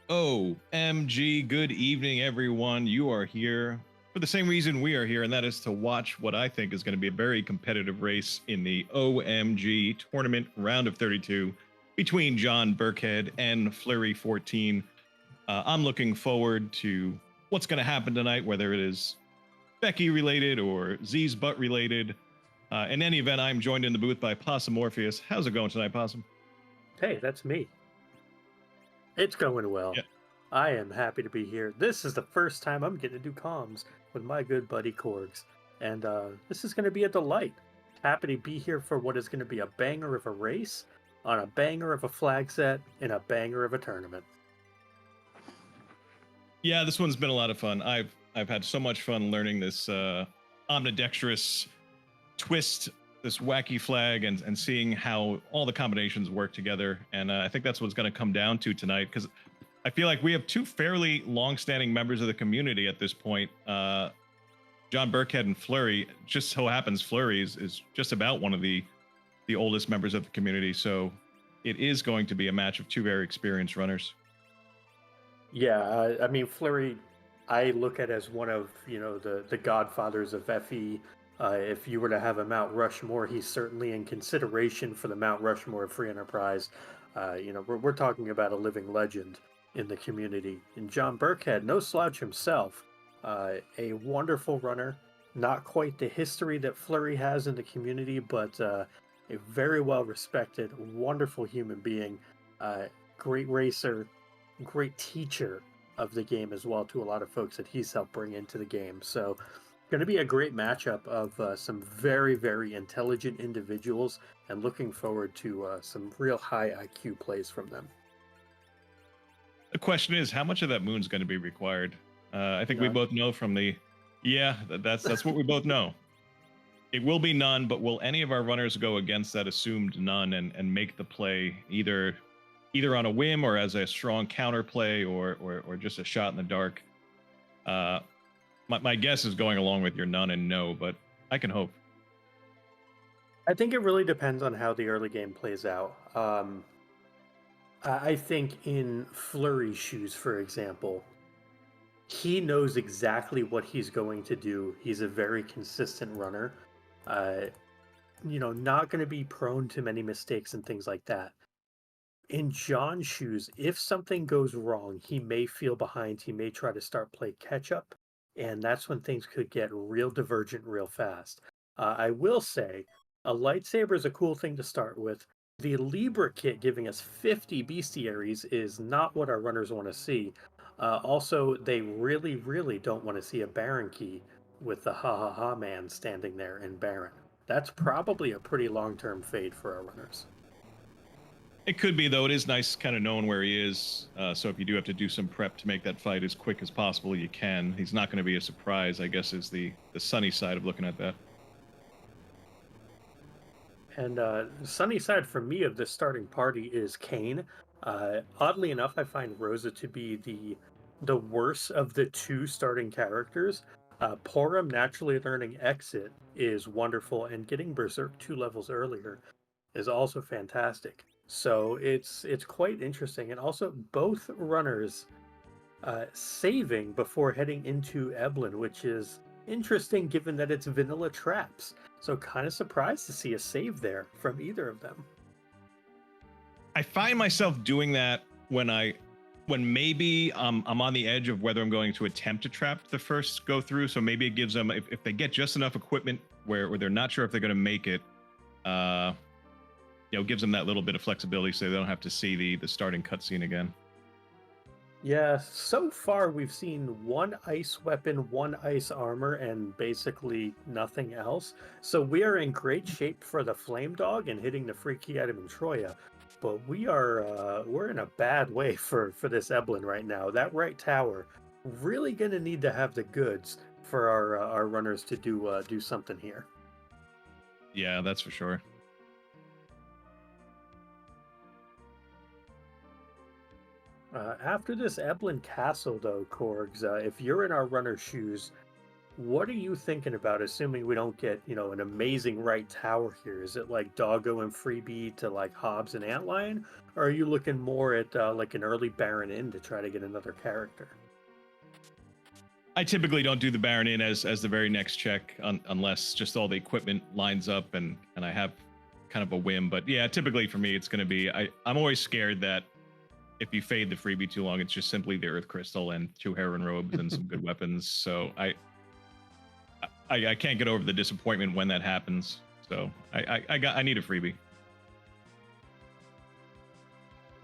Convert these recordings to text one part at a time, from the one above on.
OMG, good evening, everyone. You are here for the same reason we are here, and that is to watch what I think is going to be a very competitive race in the OMG tournament round of 32 between John Birckhead and Fleury14. I'm looking forward to what's going to happen tonight, whether it is Becky related or Z's butt related. In any event, I'm joined in the booth by Possum Morpheus. How's it going tonight, Possum? Hey, that's me. It's going well. Yeah. I am happy to be here. This is the first time I'm getting to do comms with my good buddy Korgs, and this is going to be a delight. Happy to be here for what is going to be a banger of a race, on a banger of a flag set, in a banger of a tournament. Yeah, this one's been a lot of fun. I've had so much fun learning this omnidextrous twist, this wacky flag, and seeing how all the combinations work together. And I think that's what's going to come down to tonight, because I feel like we have two fairly long-standing members of the community at this point. John Birckhead and Fleury. Just so happens Fleury is just about one of the oldest members of the community. So it is going to be a match of two very experienced runners. Yeah, I mean Fleury, I look at as one of the godfathers of FE. If you were to have a Mount Rushmore, he's certainly in consideration for the Mount Rushmore of Free Enterprise. We're talking about a living legend in the community. And John Birckhead, no slouch himself, a wonderful runner. Not quite the history that Fleury has in the community, but a very well respected, wonderful human being. Great racer, great teacher of the game as well to a lot of folks that he's helped bring into the game. So going to be a great matchup of some very, very intelligent individuals, and looking forward to some real high IQ plays from them. The question is, how much of that moon's going to be required? I think we None. both know from the, that's what we both know. It will be none, but will any of our runners go against that assumed none and make the play either on a whim or as a strong counterplay or just a shot in the dark? My guess is going along with your none and no, but I can hope. I think it really depends on how the early game plays out. I think in Fleury's shoes, for example, he knows exactly what he's going to do. He's a very consistent runner. Uh, not going to be prone to many mistakes and things like that. In John's shoes, if something goes wrong, he may feel behind. He may try to start play catch up, and that's when things could get real divergent real fast. I will say, a lightsaber is a cool thing to start with. The Libra kit giving us 50 bestiaries is not what our runners want to see. Also, they really, really don't want to see a Baron key with the ha ha ha man standing there in Baron. That's probably a pretty long-term fade for our runners. It could be, though. It is nice kind of knowing where he is. So if you do have to do some prep to make that fight as quick as possible, you can. He's not going to be a surprise, I guess, is the sunny side of looking at that. And sunny side for me of this starting party is Kane. Oddly enough, I find Rosa to be the worst of the two starting characters. Porum naturally learning Exit is wonderful, and getting Berserk 2 levels earlier is also fantastic. So it's quite interesting, and also both runners saving before heading into Eblin, which is interesting given that it's vanilla traps. So kind of surprised to see a save there from either of them. I find myself doing that when maybe I'm on the edge of whether I'm going to attempt to trap the first go through. So maybe it gives them, if they get just enough equipment where they're not sure if they're going to make it, gives them that little bit of flexibility so they don't have to see the starting cutscene again. Yeah, so far we've seen one ice weapon, one ice armor, and basically nothing else. So we are in great shape for the Flame Dog and hitting the free key item in Troya. But we're in a bad way for this Eblin right now. That right tower really gonna need to have the goods for our runners to do something here. Yeah, that's for sure. After this Eblin Castle, though, Korgs, if you're in our runner's shoes, What are you thinking about, assuming we don't get, an amazing right tower here? Is it like Doggo and Freebie to like Hobbs and Antlion? Or are you looking more at like an early Baron Inn to try to get another character? I typically don't do the Baron in as the very next check unless just all the equipment lines up and I have kind of a whim. But yeah, typically for me, it's going to be I'm always scared that if you fade the freebie too long, it's just simply the Earth Crystal and 2 heroin robes and some good weapons. So I can't get over the disappointment when that happens. So I need a freebie.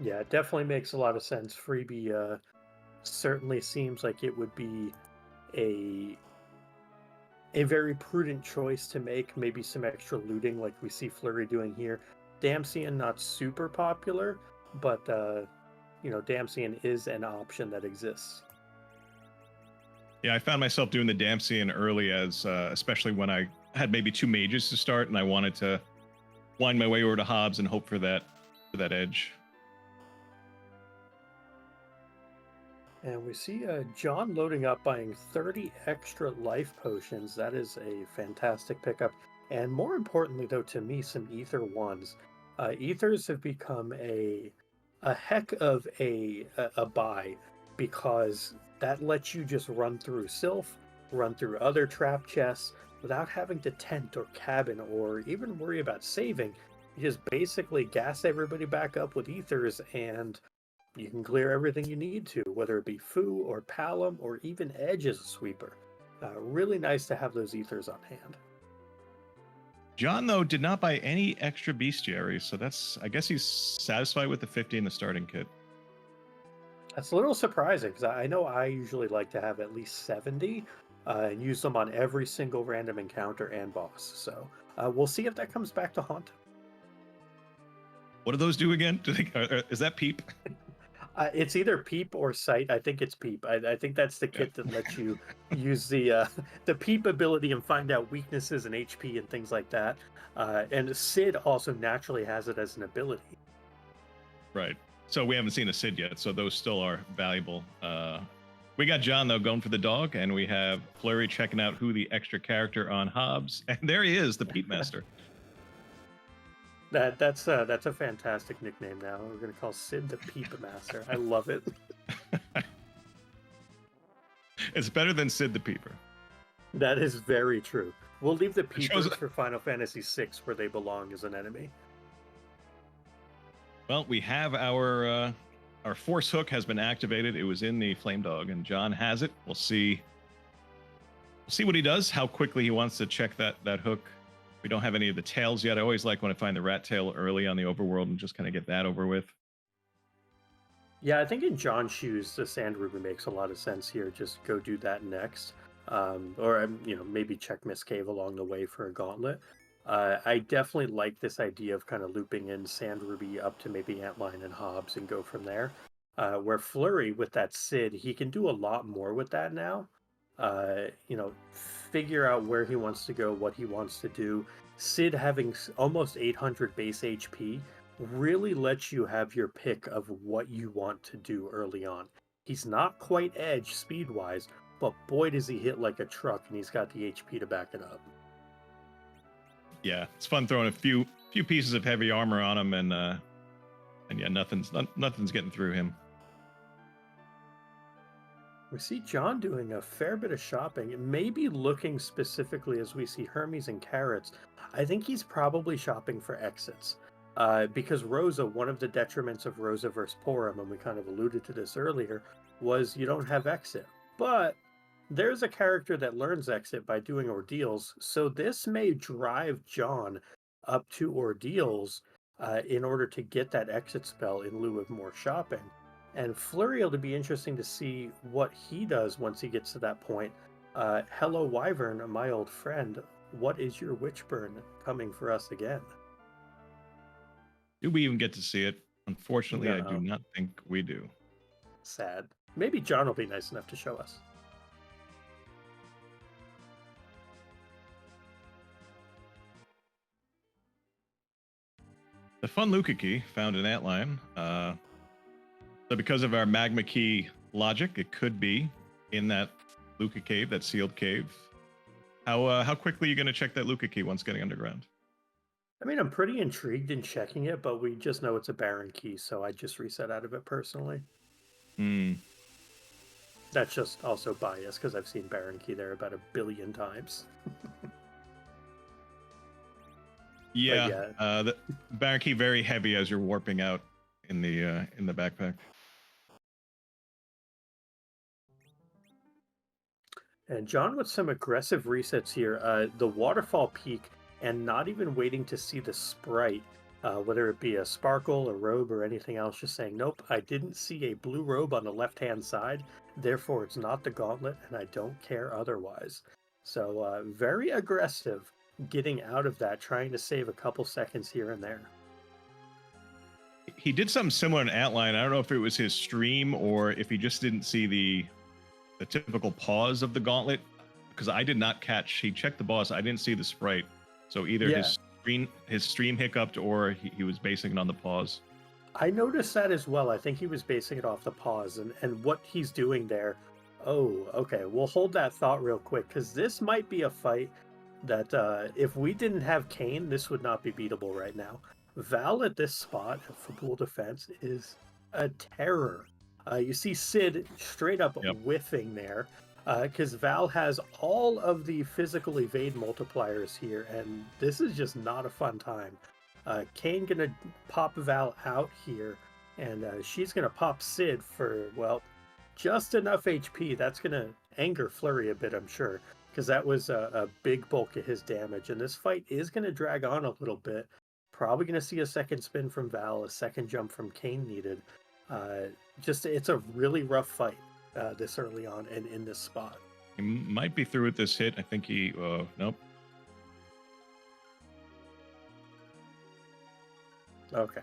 Yeah, it definitely makes a lot of sense. Freebie certainly seems like it would be a a very prudent choice to make. Maybe some extra looting, like we see Fleury doing here. Damsian not super popular, but Damsian is an option that exists. Yeah, I found myself doing the Damsian early as especially when I had maybe 2 mages to start and I wanted to wind my way over to Hobbs and hope for that edge. And we see John loading up, buying 30 extra life potions. That is a fantastic pickup. And more importantly, though, to me, some ether ones. Ethers have become a heck of a buy, because that lets you just run through Sylph, run through other trap chests without having to tent or cabin or even worry about saving. You just basically gas everybody back up with ethers, and you can clear everything you need to, whether it be Fu or Palom or even Edge as a sweeper. Really nice to have those ethers on hand. John, though, did not buy any extra bestiaries, so I guess he's satisfied with the 50 in the starting kit. That's a little surprising, because I know I usually like to have at least 70 and use them on every single random encounter and boss. So we'll see if that comes back to haunt. What do those do again? Is that Peep? It's either Peep or Sight. I think it's Peep. I think that's the kit that lets you use the Peep ability and find out weaknesses and HP and things like that. And Sid also naturally has it as an ability. Right. So we haven't seen a Sid yet, so those still are valuable. We got John, though, going for the dog, and we have Fleury checking out who the extra character on Hobbs. And there he is, the Peep Master. That's a fantastic nickname now. We're gonna call Sid the Peep Master. I love it. It's better than Sid the Peeper. That is very true. We'll leave the Peepers for Final Fantasy VI, where they belong as an enemy. Well, we have our Force Hook has been activated. It was in the Flame Dog, and John has it. We'll see what he does, how quickly he wants to check that hook. We don't have any of the tails yet. I always like when I find the rat tail early on the overworld and just kind of get that over with. Yeah, I think in John's shoes, the Sand Ruby makes a lot of sense here. Just go do that next. Or maybe check Miss Cave along the way for a gauntlet. I definitely like this idea of kind of looping in Sand Ruby up to maybe Antlion and Hobbs and go from there. Where Fleury with that Sid, he can do a lot more with that now. Figure out where he wants to go, what he wants to do. Sid having almost 800 base HP really lets you have your pick of what you want to do early on. He's not quite Edge speed-wise, but boy does he hit like a truck, and he's got the HP to back it up. Yeah, it's fun throwing a few pieces of heavy armor on him, and yeah, nothing's getting through him. We see John doing a fair bit of shopping, maybe looking specifically as we see Hermes and Carrots. I think he's probably shopping for exits. Because Rosa, one of the detriments of Rosa vs. Porum, and we kind of alluded to this earlier, was you don't have exit. But there's a character that learns exit by doing ordeals, so this may drive John up to ordeals in order to get that exit spell in lieu of more shopping. And Fleury, it'll be interesting to see what he does once he gets to that point. Hello, Wyvern, my old friend. What is your Witchburn coming for us again? Do we even get to see it? Unfortunately, No. I do not think we do. Sad. Maybe John will be nice enough to show us. The Fun Luca key found in Antlion. So because of our magma key logic, it could be in that Luca cave, that sealed cave. How quickly are you going to check that Luca key once getting underground? I mean, I'm pretty intrigued in checking it, but we just know it's a Baron key, so I just reset out of it personally. Hmm. That's just also biased because I've seen Baron key there about 1 billion times. But Yeah, yeah, the Baron key very heavy as you're warping out in the backpack. and John with some aggressive resets here. The waterfall peak, and not even waiting to see the sprite, whether it be a sparkle, a robe, or anything else, just saying, nope, I didn't see a blue robe on the left-hand side, therefore it's not the gauntlet, and I don't care otherwise. So very aggressive getting out of that, trying to save a couple seconds here and there. He did something similar in Outline. I don't know if it was his stream or if he just didn't see the typical pause of the gauntlet, because I did not catch. He checked the boss. I didn't see the sprite, so either Yeah, his stream hiccuped or he was basing it on the pause. I noticed that as well. I think he was basing it off the pause and what he's doing there. Oh, okay. We'll hold that thought real quick because this might be a fight that if we didn't have Kane, this would not be beatable right now. Val at this spot for pool defense is a terror. You see Sid straight up Yep. whiffing there because Val has all of the physical evade multipliers here, and this is just not a fun time. Kane gonna pop Val out here, and she's gonna pop Sid for, well, just enough HP. That's gonna anger Fleury a bit, I'm sure, because that was a big bulk of his damage. And this fight is gonna drag on a little bit. Probably gonna see a second spin from Val, a second jump from Kane needed. Uh, just it's a really rough fight this early on and in this spot. He might be through with this hit. I think he. Nope. Okay.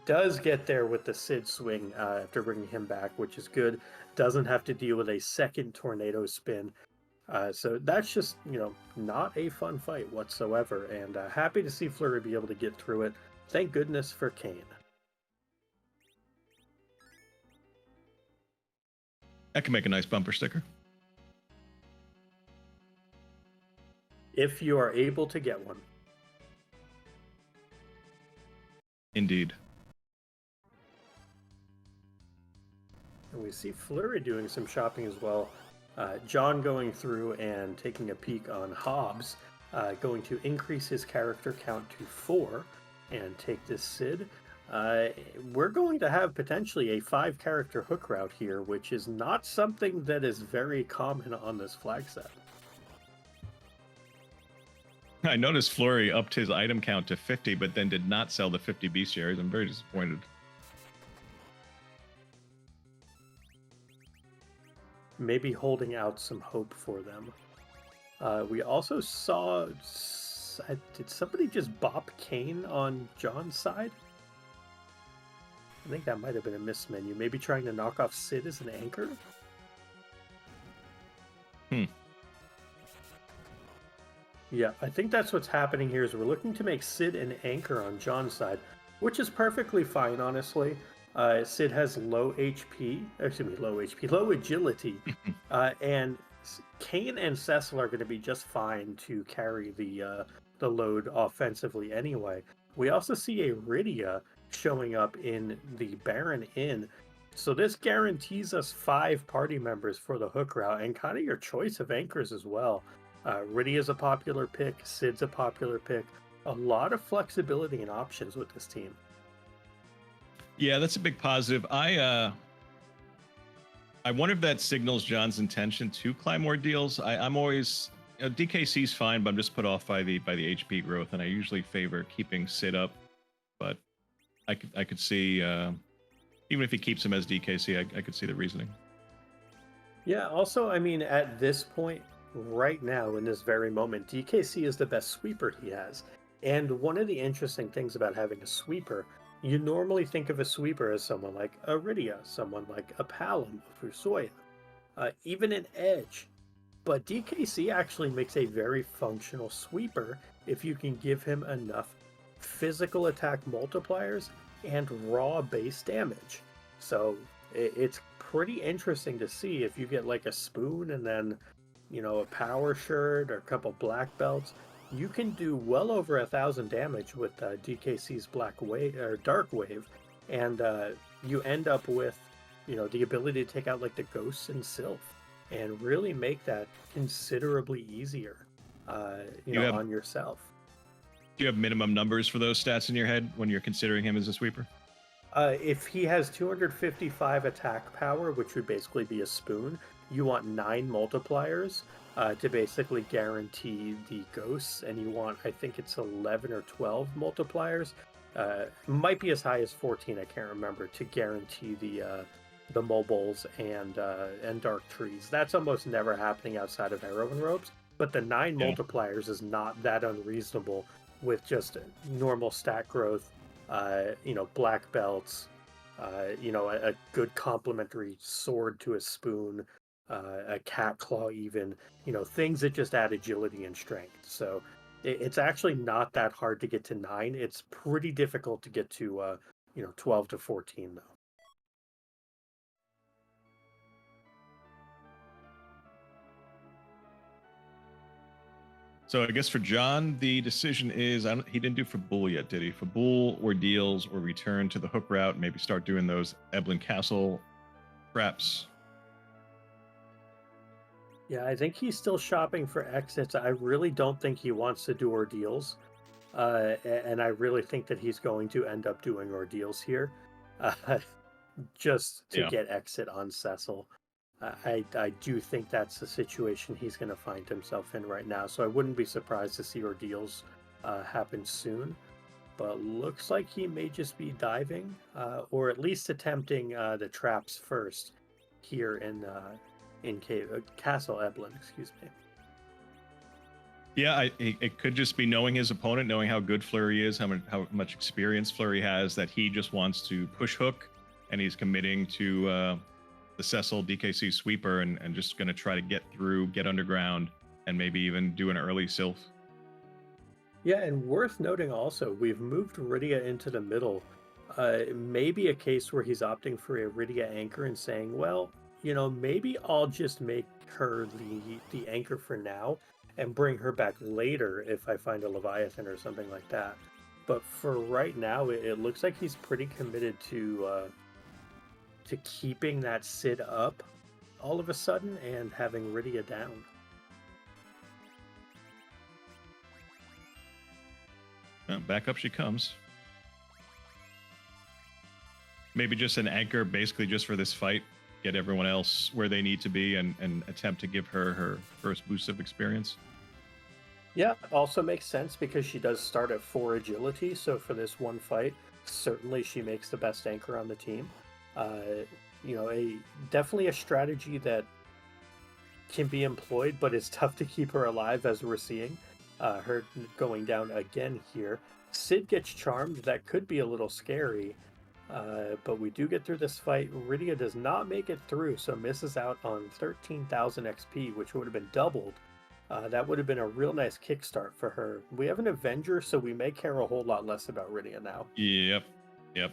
Does get there with the Sid swing after bringing him back, which is good. Doesn't have to deal with a second tornado spin. So that's just, not a fun fight whatsoever. And happy to see Fleury be able to get through it. Thank goodness for Kane. That can make a nice bumper sticker. If you are able to get one. Indeed. And we see Fleury doing some shopping as well. John going through and taking a peek on Hobbs, going to increase his character count to 4 and take this Sid. We're going to have potentially a 5-character hook route here, which is not something that is very common on this flag set. I noticed Fleury upped his item count to 50, but then did not sell the 50 bestiaries. I'm very disappointed. Maybe holding out some hope for them. We also saw... Did somebody just bop Kane on John's side? I think that might have been a miss menu. Maybe trying to knock off Sid as an anchor? Yeah, I think that's what's happening here is we're looking to make Sid an anchor on John's side, which is perfectly fine, honestly. Sid has low agility, and Kane and Cecil are going to be just fine to carry the load offensively anyway. We also see a Rydia showing up in the Baron Inn, so this guarantees us 5 party members for the hook route and kind of your choice of anchors as well. Rydia's a popular pick, Sid's a popular pick. A lot of flexibility and options with this team. Yeah, that's a big positive. I wonder if that signals John's intention to climb more deals. I'm always DKC's fine, but I'm just put off by the HP growth, and I usually favor keeping Sid up. But I could see even if he keeps him as DKC, I could see the reasoning. Yeah. Also, I mean, at this point, right now, in this very moment, DKC is the best sweeper he has. And one of the interesting things about having a sweeper, you normally think of a sweeper as someone like a Rydia, someone like a Palom, Fusoya, even an Edge. But DKC actually makes a very functional sweeper if you can give him enough physical attack multipliers and raw base damage. So it's pretty interesting to see if you get like a spoon and then a power shirt or a couple black belts, you can do well over 1,000 damage with DKC's Black Wave or Dark Wave, and you end up with, the ability to take out like the ghosts and Sylph, and really make that considerably easier, You have on yourself. do you have minimum numbers for those stats in your head when you're considering him as a sweeper? If he has 255 attack power, which would basically be a spoon, you want 9 multipliers to basically guarantee the ghosts, and you want, I think it's 11 or 12 multipliers. Might be as high as 14, I can't remember, to guarantee the mobiles and dark trees. That's almost never happening outside of heroine robes, but the 9 Yeah. multipliers is not that unreasonable with just normal stat growth, black belts, a good complementary sword to a spoon, a cat claw, even, things that just add agility and strength. So it's actually not that hard to get to 9. It's pretty difficult to get to, 12 to 14, though. So I guess for John, the decision is he didn't do Fabul yet, did he? Fabul ordeals or return to the hook route, maybe start doing those Eblin Castle traps. Yeah, I think he's still shopping for exits. I really don't think he wants to do ordeals. And I really think that he's going to end up doing ordeals here, uh, just to Yeah. get exit on Cecil. I do think that's the situation he's going to find himself in right now. So I wouldn't be surprised to see ordeals happen soon. But looks like he may just be diving, or at least attempting the traps first here in Castle Eblin. Excuse me. Yeah, it could just be knowing his opponent, knowing how good Fleury is, how much experience Fleury has, that he just wants to push hook, and he's committing to the Cecil DKC sweeper and just going to try to get through, get underground, and maybe even do an early Sylph. Yeah, and worth noting also, we've moved Rydia into the middle. Maybe a case where he's opting for a Rydia anchor and saying, well, maybe I'll just make her the anchor for now and bring her back later if I find a Leviathan or something like that. But for right now, it looks like he's pretty committed to keeping that Sid up all of a sudden and having Rydia down. Back up she comes. Maybe just an anchor, basically just for this fight, get everyone else where they need to be, and attempt to give her first boost of experience. Yeah, also makes sense because she does start at 4 agility, so for this one fight, certainly she makes the best anchor on the team. Definitely a strategy that can be employed, but it's tough to keep her alive, as we're seeing. Her going down again here. Sid gets charmed. That could be a little scary, but we do get through this fight. Rydia does not make it through, so misses out on 13,000 XP, which would have been doubled. That would have been a real nice kickstart for her. We have an Avenger, so we may care a whole lot less about Rydia now. Yep.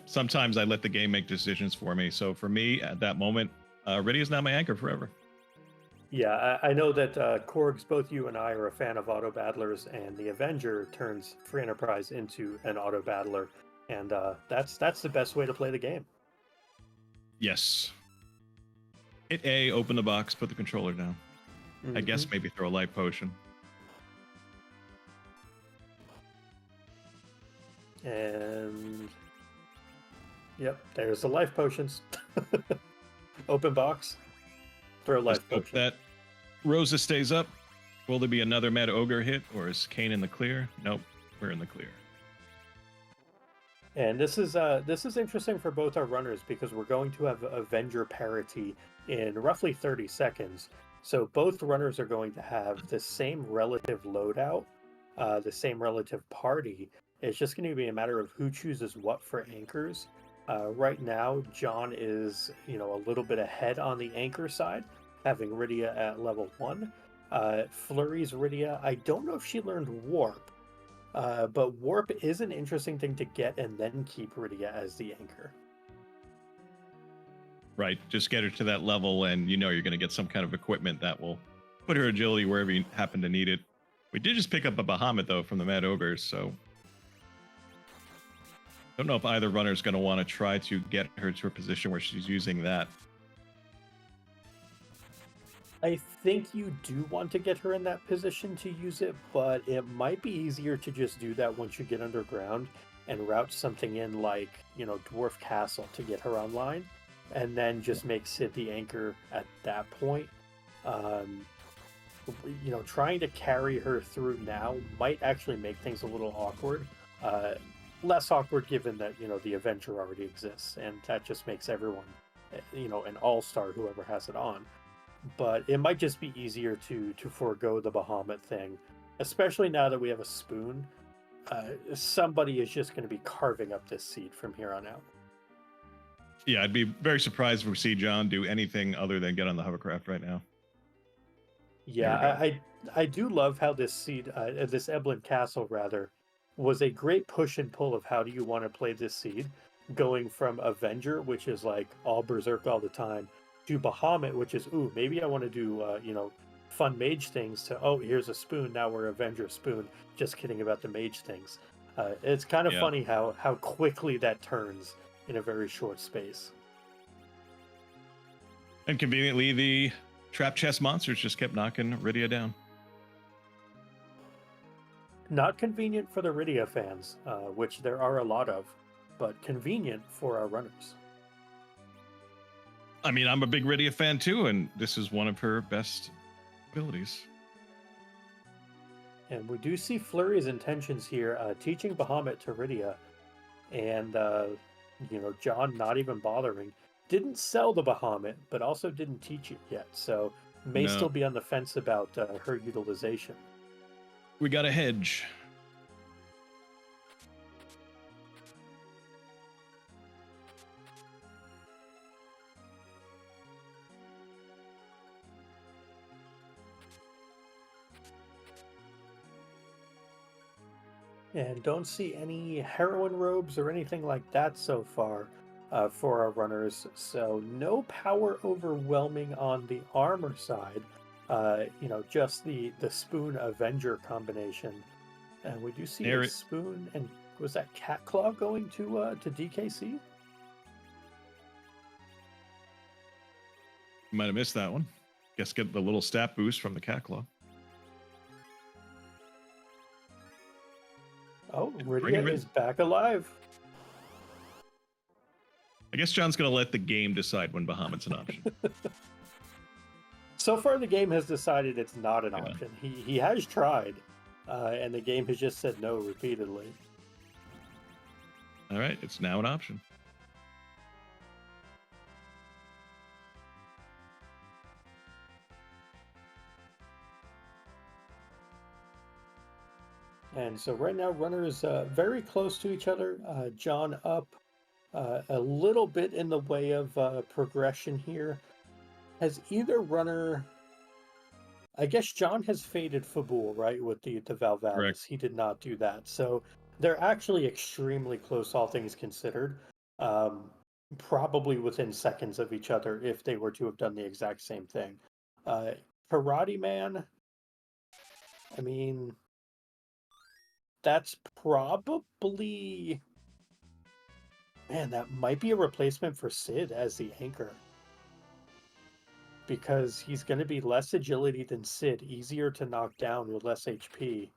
Sometimes I let the game make decisions for me. So for me, at that moment, Rydia's not my anchor forever. Yeah, I know that Korgs, both you and I are a fan of auto battlers, and the Avenger turns Free Enterprise into an auto battler, and that's the best way to play the game. Yes. Hit A, open the box, put the controller down. I guess maybe throw a light potion. And yep, there's the life potions. Open box, throw life Hope potion. that Rosa stays up. Will there be another Mad Ogre hit, or is Kane in the clear? Nope, we're in the clear. And this is interesting for both our runners because we're going to have Avenger parity in roughly 30 seconds. So both runners are going to have the same relative loadout, the same relative party. It's just going to be a matter of who chooses what for anchors. Right now, John is, a little bit ahead on the anchor side, having Rydia at level 1. Fleury's Rydia, I don't know if she learned Warp, but Warp is an interesting thing to get and then keep Rydia as the anchor. Right, just get her to that level, and you're going to get some kind of equipment that will put her agility wherever you happen to need it. We did just pick up a Bahamut, though, from the Mad Ogres, so don't know if either runner is going to want to try to get her to a position where she's using that. I think you do want to get her in that position to use it, but it might be easier to just do that once you get underground and route something in like, Dwarf Castle to get her online, and then just make Sid the anchor at that point. Trying to carry her through now might actually make things a little awkward. Less awkward given that, the Avenger already exists, and that just makes everyone, an all-star whoever has it on. But it might just be easier to forego the Bahamut thing, especially now that we have a spoon. Somebody is just going to be carving up this seed from here on out. Yeah, I'd be very surprised if we see John do anything other than get on the hovercraft right now. Yeah, I do love how this seed, this Eblin Castle rather, was a great push and pull of how do you want to play this seed, going from Avenger, which is like all berserk all the time, to Bahamut, which is, ooh, maybe I want to do, fun mage things, to, oh, here's a spoon, now we're Avenger spoon. Just kidding about the mage things. It's kind of funny how quickly that turns in a very short space. And conveniently, the trap chest monsters just kept knocking Rydia down. Not convenient for the Rydia fans, which there are a lot of, but convenient for our runners. I mean, I'm a big Rydia fan too, and this is one of her best abilities. And we do see Fleury's intentions here, teaching Bahamut to Rydia, and John not even bothering. Didn't sell the Bahamut, but also didn't teach it yet, so may still be on the fence about her utilization. We got a hedge. And don't see any heroine robes or anything like that so far for our runners. So no power overwhelming on the armor side. Just the Spoon Avenger combination. And we do see a Spoon, and was that Cat Claw going to DKC? You might have missed that one. Guess get the little stat boost from the Cat Claw. Oh, Rydia is back alive. I guess John's going to let the game decide when Bahamut's an option. So far, the game has decided it's not an option. He has tried, and the game has just said no repeatedly. All right, it's now an option. And so right now, runners very close to each other. John up a little bit in the way of progression here. Has either runner... I guess John has faded Fabul, right, with the Valvalis. Correct. He did not do that. So they're actually extremely close, all things considered. Probably within seconds of each other if they were to have done the exact same thing. Karate Man, I mean... That's probably... Man, that might be a replacement for Sid as the anchor. Because he's going to be less agility than Sid, easier to knock down with less HP.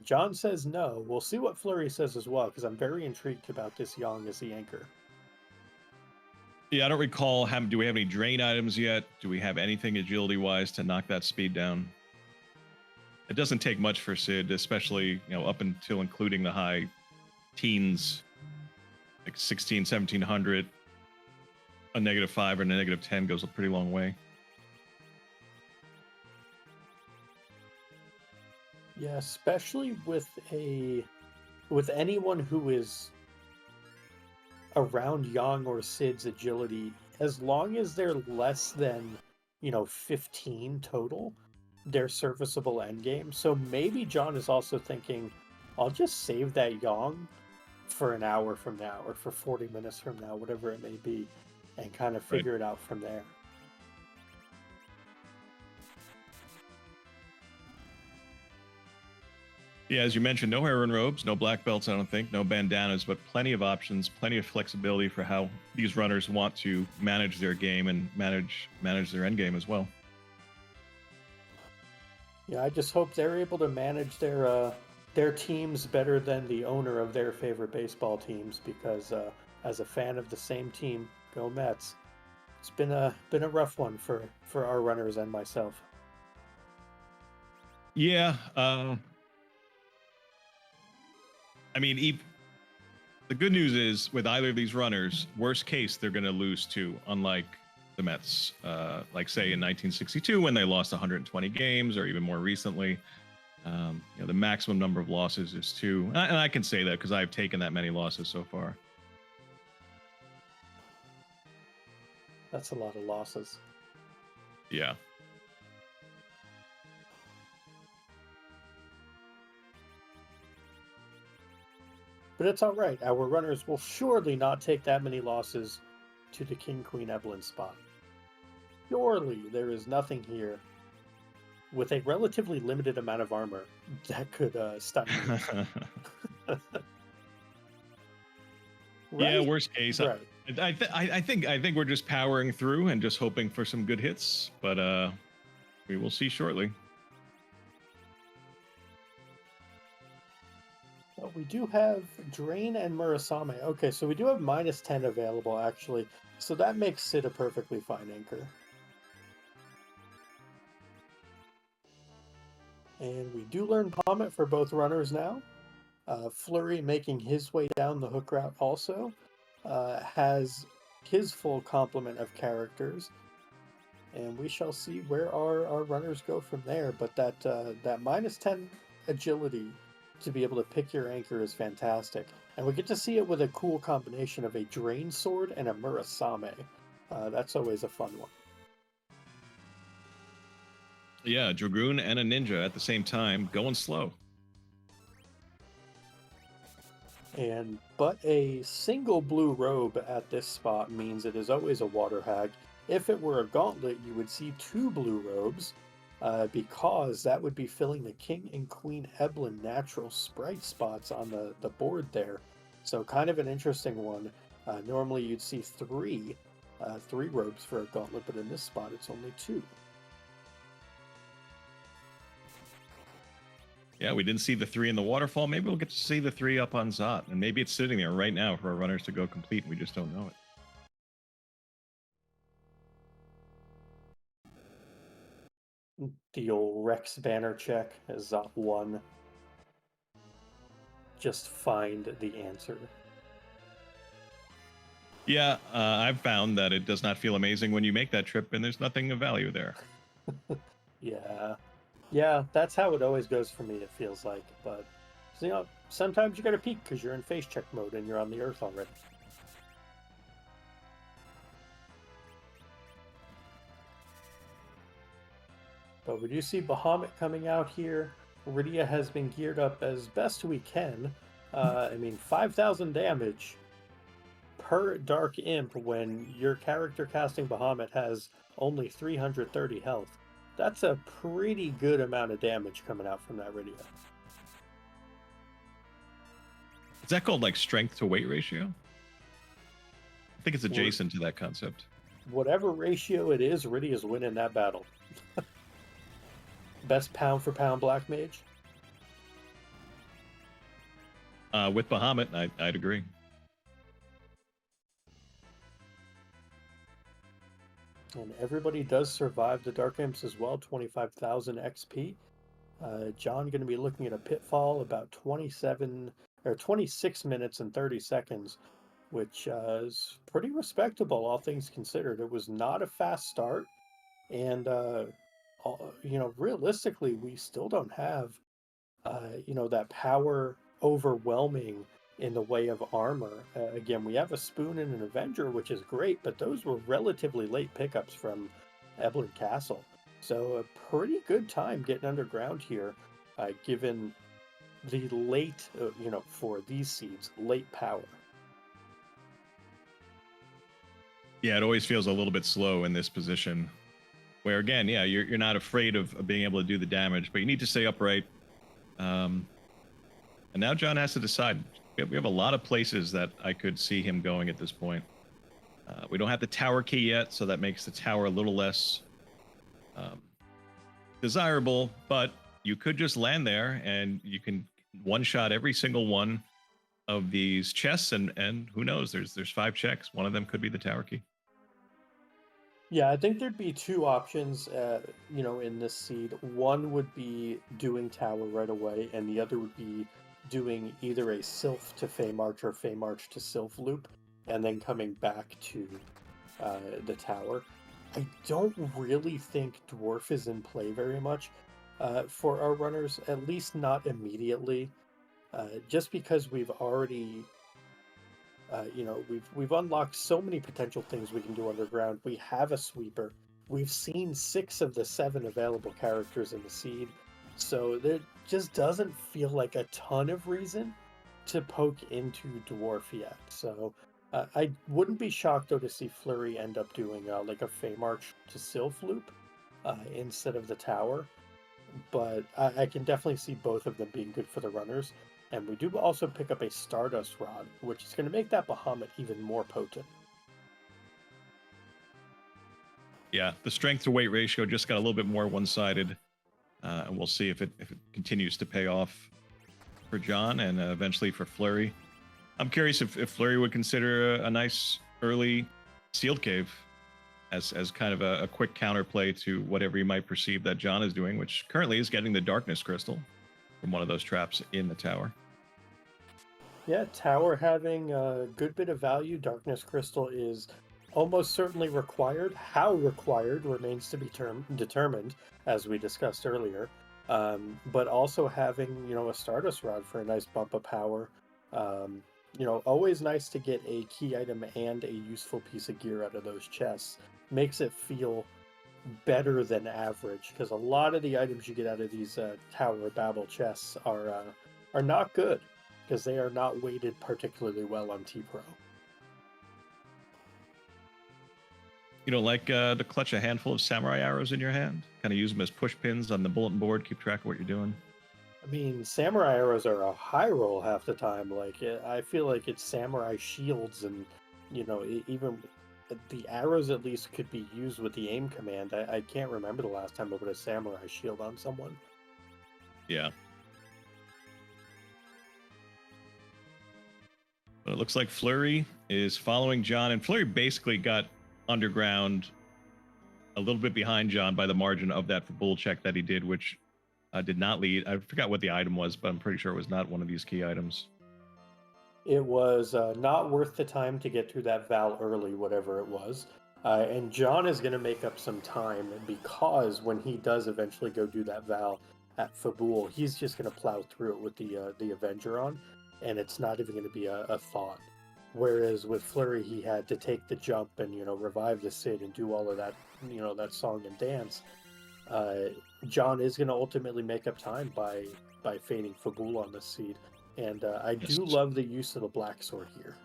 John says no. We'll see what Fleury says as well, because I'm very intrigued about this Yang as the anchor. Yeah, I don't recall, do we have any drain items yet? Do we have anything agility-wise to knock that speed down? It doesn't take much for Sid, especially, up until including the high teens, like 16, 1700. A -5 or a -10 goes a pretty long way. Yeah, especially with anyone who is around Yang or Sid's agility, as long as they're less than, 15 total, they're serviceable endgame. So maybe John is also thinking, I'll just save that Yang for an hour from now, or for 40 minutes from now, whatever it may be, and kind of figure it out from there. Yeah, as you mentioned, no heroin robes, no black belts, I don't think, no bandanas, but plenty of options, plenty of flexibility for how these runners want to manage their game and manage their end game as well. Yeah, I just hope they're able to manage their teams better than the owner of their favorite baseball teams. Because as a fan of the same team, go Mets! It's been a rough one for our runners and myself. Yeah, I mean, the good news is with either of these runners, worst case, they're going to lose two, unlike the Mets, like say in 1962 when they lost 120 games, or even more recently. The maximum number of losses is two, and I can say that because I've taken that many losses so far. That's a lot of losses. Yeah. But it's all right. Our runners will surely not take that many losses to the King Queen Evelyn spot. Surely there is nothing here with a relatively limited amount of armor that could stun me. Right? Yeah, worst case. Right. I think we're just powering through and just hoping for some good hits, but we will see shortly. Well, we do have Drain and Murasame. Okay, so we do have -10 available, actually. So that makes Sid a perfectly fine anchor. And we do learn Comet for both runners now. Fleury making his way down the hook route also has his full complement of characters. And we shall see where our runners go from there. But that -10 agility to be able to pick your anchor is fantastic. And we get to see it with a cool combination of a Drain Sword and a Murasame. That's always a fun one. Yeah, Dragoon and a Ninja at the same time, going slow. But a single blue robe at this spot means it is always a water hag. If it were a gauntlet, you would see two blue robes, because that would be filling the King and Queen Eblin natural sprite spots on the board there. So kind of an interesting one. Normally you'd see three robes for a gauntlet, but in this spot it's only two. Yeah, we didn't see the three in the waterfall. Maybe we'll get to see the three up on Zot, and maybe it's sitting there right now for our runners to go complete, and we just don't know it. The old Rex banner check as Zot 1. Just find the answer. Yeah, I've found that it does not feel amazing when you make that trip, and there's nothing of value there. Yeah, that's how it always goes for me, it feels like. But, sometimes you gotta peek because you're in face check mode and you're on the Earth already. But we do see Bahamut coming out here. Rydia has been geared up as best we can. 5,000 damage per Dark Imp when your character casting Bahamut has only 330 health. That's a pretty good amount of damage coming out from that Rydia. Is that called like strength to weight ratio? I think it's adjacent to that concept. Whatever ratio it is, Rydia's winning that battle. Best pound for pound Black Mage? With Bahamut, I'd agree. And everybody does survive the Dark Imps as well, 25,000 XP. John going to be looking at a pitfall about 26 minutes and 30 seconds, which is pretty respectable, all things considered. It was not a fast start, and realistically, we still don't have that power overwhelming in the way of armor. Again, we have a Spoon and an Avenger, which is great, but those were relatively late pickups from Eblin Castle. So a pretty good time getting underground here, given the late, for these seeds, late power. Yeah, it always feels a little bit slow in this position, where again, yeah, you're not afraid of being able to do the damage, but you need to stay upright. And now John has to decide. We have a lot of places that I could see him going at this point. We don't have the tower key yet, so that makes the tower a little less desirable, but you could just land there and you can one-shot every single one of these chests, and who knows, there's 5 checks. One of them could be the tower key. Yeah, I think there'd be 2 options, in this seed. One would be doing tower right away, and the other would be doing either a Sylph to Feymarch or Feymarch to Sylph loop, and then coming back to the tower. I don't really think Dwarf is in play very much for our runners, at least not immediately, just because we've already we've unlocked so many potential things we can do underground. We have a sweeper. We've seen 6 of the 7 available characters in the seed, so there just doesn't feel like a ton of reason to poke into Dwarf yet. So I wouldn't be shocked though to see Fleury end up doing like a Feymarch to Sylph loop instead of the tower. But I can definitely see both of them being good for the runners. And we do also pick up a Stardust Rod, which is going to make that Bahamut even more potent. Yeah, the strength to weight ratio just got a little bit more one-sided, and we'll see if it continues to pay off for John and eventually for Fleury. I'm curious if Fleury would consider a nice early sealed cave as kind of a quick counterplay to whatever he might perceive that John is doing, which currently is getting the darkness crystal from one of those traps in the tower. Yeah, tower having a good bit of value. Darkness crystal is almost certainly required. How required remains to be determined, as we discussed earlier. But also having, a Stardust Rod for a nice bump of power. Always nice to get a key item and a useful piece of gear out of those chests. Makes it feel better than average, because a lot of the items you get out of these Tower Babel chests are not good, because they are not weighted particularly well on T-Pro. You don't like to clutch a handful of samurai arrows in your hand? Kind of use them as push pins on the bulletin board, keep track of what you're doing? I mean, samurai arrows are a high roll half the time. Like, I feel like it's samurai shields, and even the arrows at least could be used with the aim command. I can't remember the last time I put a samurai shield on someone. Yeah. But it looks like Fleury is following John, and Fleury basically got underground a little bit behind John by the margin of that bull check that he did, which did not lead. I forgot what the item was, but I'm pretty sure it was not one of these key items. It was not worth the time to get through that Val early, whatever it was. And John is going to make up some time, because when he does eventually go do that Val at Fabul, he's just going to plow through it with the Avenger on, and it's not even going to be a thought. Whereas with Fleury, he had to take the jump and revive the Cid and do all of that that song and dance. John is going to ultimately make up time by fading Fabul on the seed. And I do love the use of the Black Sword here.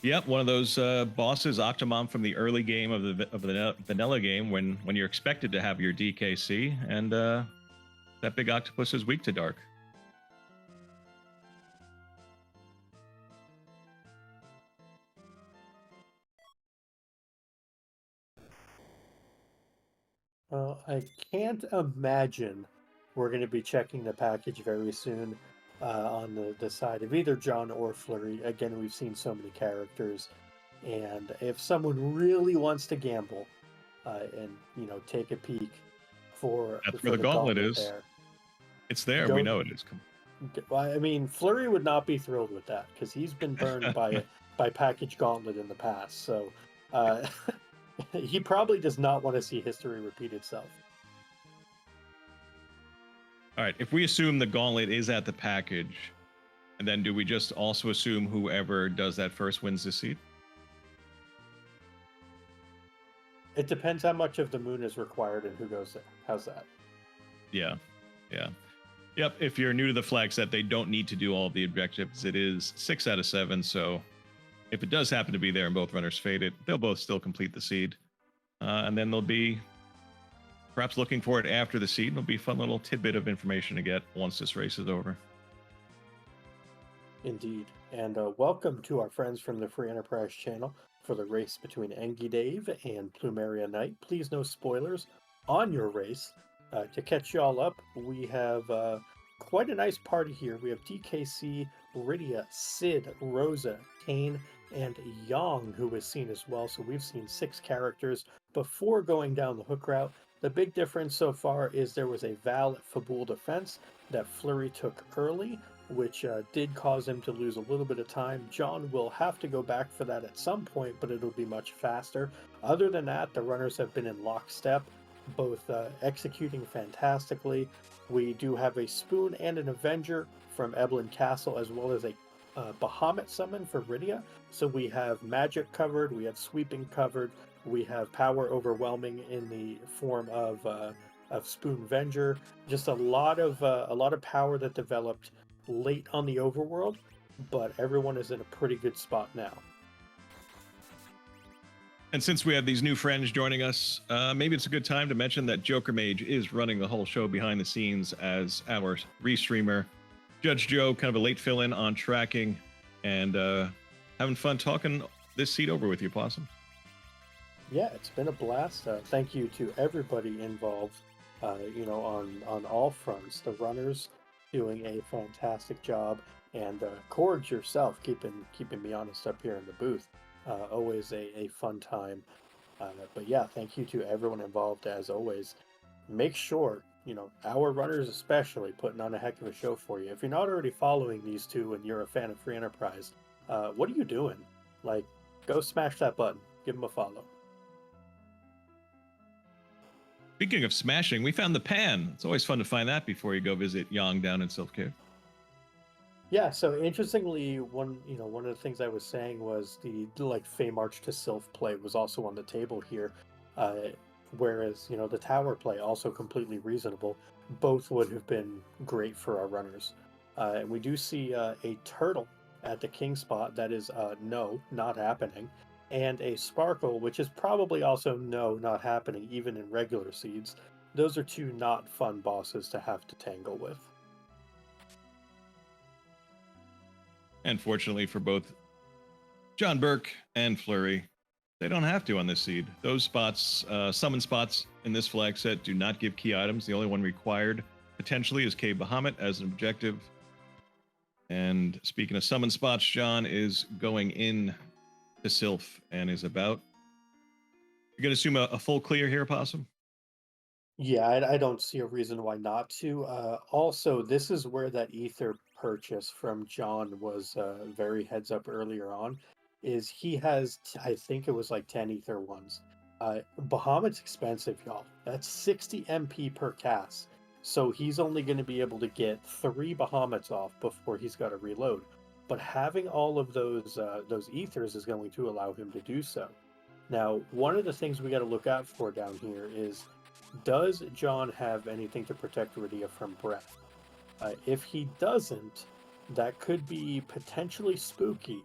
Yep, one of those bosses, Octomom, from the early game of the vanilla game, when you're expected to have your DKC, and that big octopus is weak to dark. I can't imagine we're going to be checking the package very soon on the side of either John or Fleury. Again, we've seen so many characters, and if someone really wants to gamble and take a peek that's where the gauntlet is. there, it's there. We know it is. I mean, Fleury would not be thrilled with that, because he's been burned by package gauntlet in the past. So he probably does not want to see history repeat itself. All right, if we assume the gauntlet is at the package, and then do we just also assume whoever does that first wins the seed? It depends how much of the moon is required and who goes there. How's that? Yeah. Yep, if you're new to the flag set, they don't need to do all of the objectives. It is 6 out of 7, so if it does happen to be there and both runners fade it, they'll both still complete the seed. And then there'll be perhaps looking for it after the seed. It'll be a fun little tidbit of information to get once this race is over. Indeed. And welcome to our friends from the Free Enterprise channel for the race between Engie Dave and Plumeria Knight. Please no spoilers on your race. To catch you all up, we have quite a nice party here. We have DKC, Rydia, Sid, Rosa, Kane, and Yang, who was seen as well. So we've seen 6 characters before going down the hook route. The big difference so far is there was a Val at Fabul defense that Fleury took early, which did cause him to lose a little bit of time. John will have to go back for that at some point, but it'll be much faster. Other than that, the runners have been in lockstep, both executing fantastically. We do have a Spoon and an Avenger from Eblin Castle, as well as a Bahamut summon for Rydia. So we have magic covered, we have sweeping covered, we have power overwhelming in the form of Spoon Venger. Just a lot of power that developed late on the overworld, but everyone is in a pretty good spot now. And since we have these new friends joining us, maybe it's a good time to mention that Joker Mage is running the whole show behind the scenes as our restreamer. Judge Joe, kind of a late fill-in on tracking, and having fun talking this seat over with you, Possum. Yeah, it's been a blast. Thank you to everybody involved, on all fronts. The runners doing a fantastic job, and Corgs yourself keeping me honest up here in the booth. Always a fun time. But yeah, thank you to everyone involved as always. Make sure, our runners especially, putting on a heck of a show for you. If you're not already following these two and you're a fan of Free Enterprise, what are you doing? Like, go smash that button. Give them a follow. Speaking of smashing, we found the pan. It's always fun to find that before you go visit Yang down in Sylph Cave. Yeah, so interestingly, one of the things I was saying was the Fey March to Sylph play was also on the table here, whereas the Tower play also completely reasonable. Both would have been great for our runners. And we do see a turtle at the king spot. That is no, not happening, and a sparkle, which is probably also no, not happening even in regular seeds. Those are two not fun bosses to have to tangle with. And fortunately for both John Burke and Fleury, they don't have to on this seed. Those spots, summon spots in this flag set, do not give key items. The only one required potentially is Cave Bahamut as an objective. And speaking of summon spots, John is going in to Sylph and is about. You're going to assume a full clear here, Possum? Yeah, I don't see a reason why not to. Also, this is where that ether purchase from John was very heads up earlier on. Is he has, I think it was like 10 ether ones. Bahamut's expensive, y'all. That's 60 MP per cast. So he's only going to be able to get 3 Bahamuts off before he's got to reload. But having all of those ethers is going to allow him to do so. Now, one of the things we got to look out for down here is, does John have anything to protect Rydia from breath? If he doesn't, that could be potentially spooky.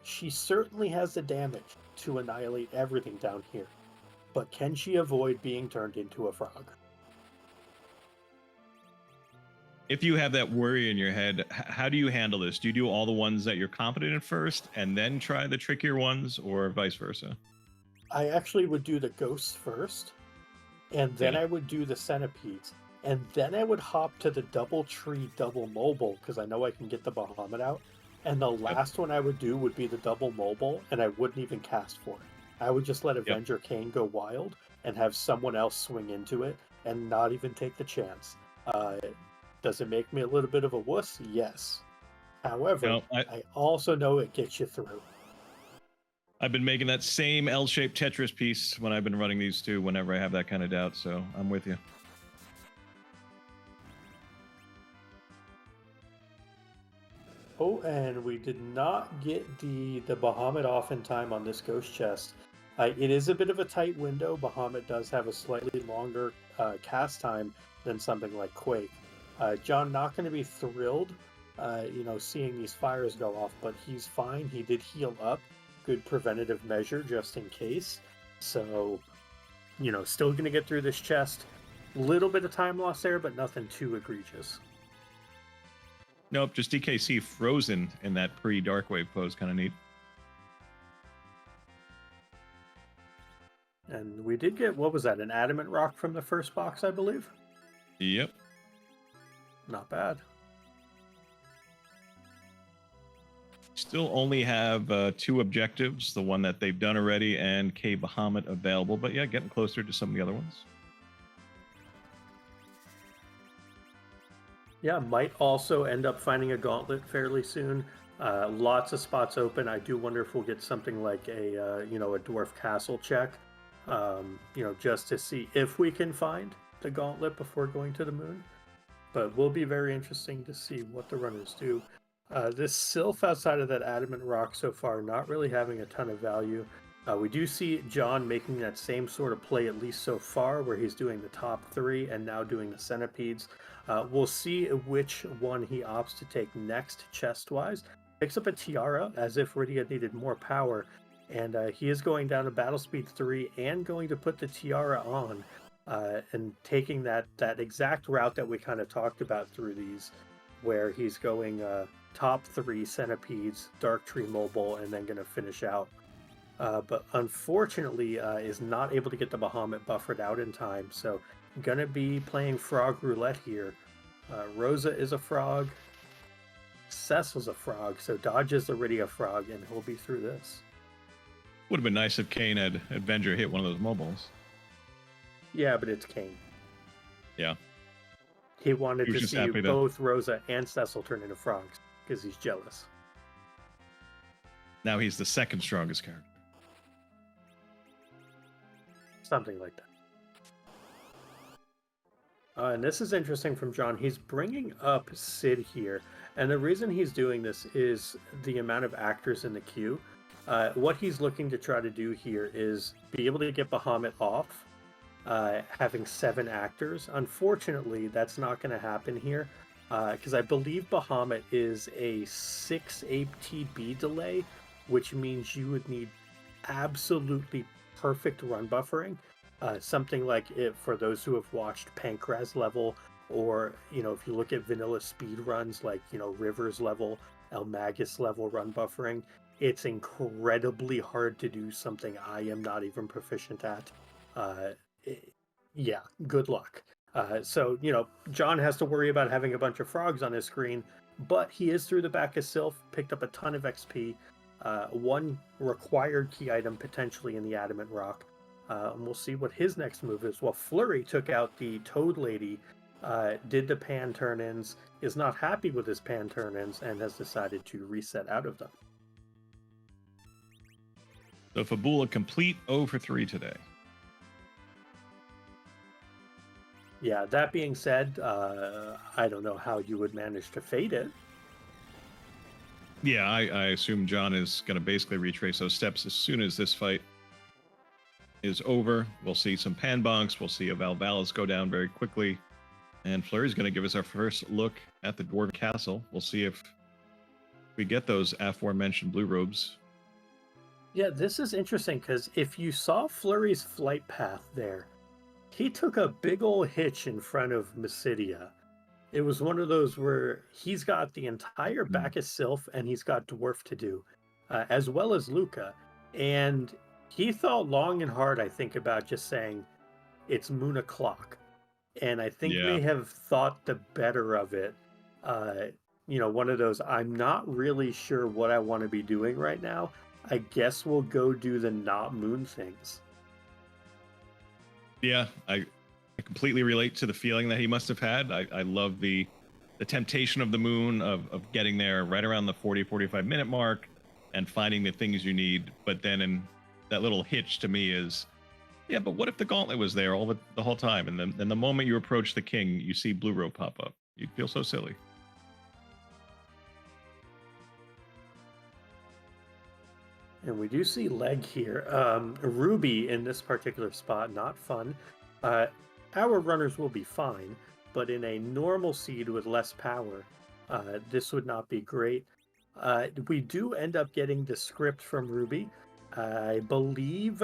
She certainly has the damage to annihilate everything down here, but can she avoid being turned into a frog? If you have that worry in your head, how do you handle this? Do you do all the ones that you're confident in first and then try the trickier ones, or vice versa? I actually would do the ghosts first, and then I would do the centipedes, and then I would hop to the double tree, double mobile, because I know I can get the Bahamut out. And the last one I would do would be the double mobile, and I wouldn't even cast for it. I would just let Avenger Kane go wild and have someone else swing into it and not even take the chance. Does it make me a little bit of a wuss? Yes. However, I also know it gets you through. I've been making that same L-shaped Tetris piece when I've been running these two whenever I have that kind of doubt, so I'm with you. Oh, and we did not get the Bahamut off in time on this ghost chest. It is a bit of a tight window. Bahamut does have a slightly longer cast time than something like Quake. John not going to be thrilled, seeing these fires go off, but he's fine. He did heal up. Good preventative measure just in case. So still going to get through this chest. Little bit of time loss there, but nothing too egregious. Nope, just DKC frozen in that pre-Dark Wave pose. Kind of neat. And we did get, what was that, an Adamant Rock from the first box, I believe? Yep. Not bad. Still only have 2 objectives, the one that they've done already and K Bahamut available, but yeah, getting closer to some of the other ones. Yeah, might also end up finding a gauntlet fairly soon. Lots of spots open. I do wonder if we'll get something like a dwarf castle check, just to see if we can find the gauntlet before going to the moon. But will be very interesting to see what the runners do. This Sylph outside of that Adamant Rock so far not really having a ton of value. We do see John making that same sort of play, at least so far, where he's doing the top 3 and now doing the centipedes. We'll see which one he opts to take next chest-wise. Picks up a tiara as if Rydia needed more power, and he is going down to battle speed 3 and going to put the tiara on, and taking that exact route that we kind of talked about through these, where he's going top 3 centipedes, Dark Tree Mobile, and then going to finish out. But unfortunately is not able to get the Bahamut buffered out in time, so gonna be playing frog roulette here. Rosa is a frog, Cecil's a frog, so dodges the Rydia frog, and he'll be through this. Would have been nice if Kane had Avenger hit one of those mobiles. Yeah, but it's Kane. Yeah. He wanted to see both Rosa and Cecil turn into frogs because he's jealous. Now he's the second strongest character. Something like that. And this is interesting from John. He's bringing up Sid here. And the reason he's doing this is the amount of actors in the queue. What he's looking to try to do here is be able to get Bahamut off, having 7 actors. Unfortunately, that's not going to happen here, because I believe Bahamut is a 6 ATB delay, which means you would need absolutely perfect run buffering. Something like it for those who have watched Pancraz level, or if you look at vanilla speed runs like Rivers level, El Magus level run buffering, it's incredibly hard to do something I am not even proficient at. Yeah, good luck. So John has to worry about having a bunch of frogs on his screen, but he is through the back of Sylph, picked up a ton of XP, 1 required key item potentially in the Adamant Rock. And we'll see what his next move is. Well, Fleury took out the Toad Lady, did the pan turn-ins, is not happy with his pan turn-ins, and has decided to reset out of them. So Fabula complete 0 for 3 today. Yeah, that being said, I don't know how you would manage to fade it. Yeah, I assume John is going to basically retrace those steps as soon as this fight is over. We'll see some pan bonks. We'll see a Valvalis go down very quickly. And Fleury's going to give us our first look at the Dwarven Castle. We'll see if we get those aforementioned blue robes. Yeah, this is interesting because if you saw Fleury's flight path there, he took a big old hitch in front of Mysidia. It was one of those where he's got the entire back of Sylph and he's got Dwarf to do, as well as Luca. And he thought long and hard, I think, about just saying, it's moon o'clock. And I think may have thought the better of it. One of those, I'm not really sure what I want to be doing right now. I guess we'll go do the not moon things. Yeah, I completely relate to the feeling that he must have had. I love the temptation of the moon, of getting there right around the 40-45 minute mark and finding the things you need. But then that little hitch to me is, yeah, but what if the gauntlet was there the whole time? And then the moment you approach the king, you see blue robe pop up. You'd feel so silly. And we do see leg here. Ruby in this particular spot, not fun. Our runners will be fine, but in a normal seed with less power, this would not be great. We do end up getting the script from Ruby. I believe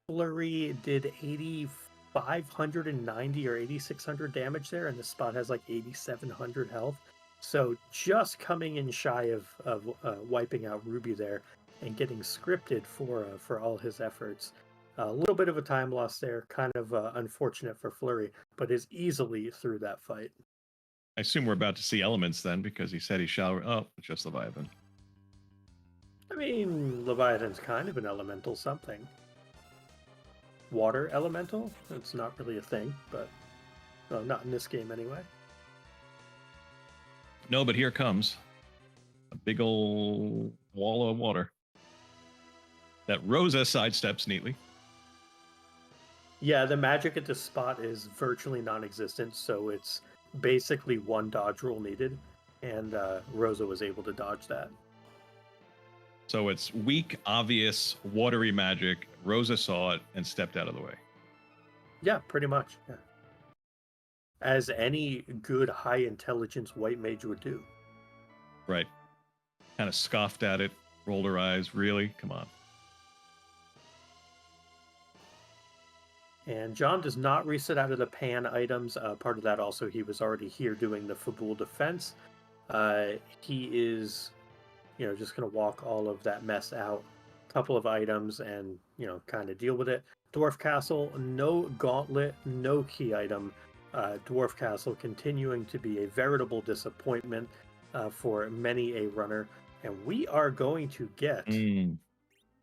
Flurry did 8,590 or 8,600 damage there, and the spot has like 8,700 health. So just coming in shy of wiping out Ruby there and getting scripted for all his efforts. A little bit of a time loss there, kind of unfortunate for Flurry, but is easily through that fight. I assume we're about to see elements then, because he said he shall. Oh, it's just Leviathan. I mean, Leviathan's kind of an elemental something. Water elemental? It's not really a thing, but well, not in this game anyway. No, but here comes a big old wall of water that Rosa sidesteps neatly. Yeah, the magic at this spot is virtually non-existent, so it's basically one dodge roll needed, and Rosa was able to dodge that. So it's weak, obvious, watery magic. Rosa saw it and stepped out of the way. Yeah, pretty much. Yeah. As any good high intelligence white mage would do. Right. Kind of scoffed at it, rolled her eyes. Really? Come on. And John does not reset out of the pan items. Part of that also, he was already here doing the Fabul defense. He is, just going to walk all of that mess out. Couple of items and, kind of deal with it. Dwarf Castle, no gauntlet, no key item. Dwarf Castle continuing to be a veritable disappointment for many a runner. And we are going to get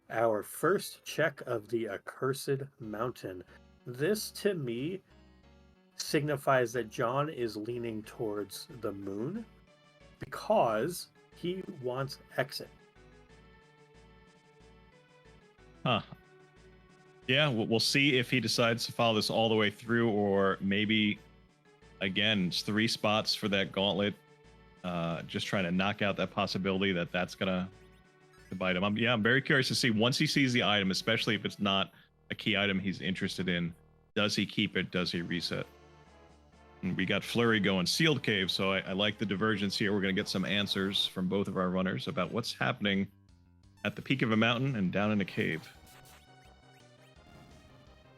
our first check of the Accursed Mountain. This, to me, signifies that John is leaning towards the moon because he wants exit. Huh. Yeah, we'll see if he decides to follow this all the way through, or maybe, again, it's 3 spots for that gauntlet. Just trying to knock out that possibility that that's going to bite him. I'm very curious to see, once he sees the item, especially if it's not a key item he's interested in, does he keep it? Does he reset? And we got Flurry going sealed cave, so I like the divergence here. We're going to get some answers from both of our runners about what's happening at the peak of a mountain and down in a cave.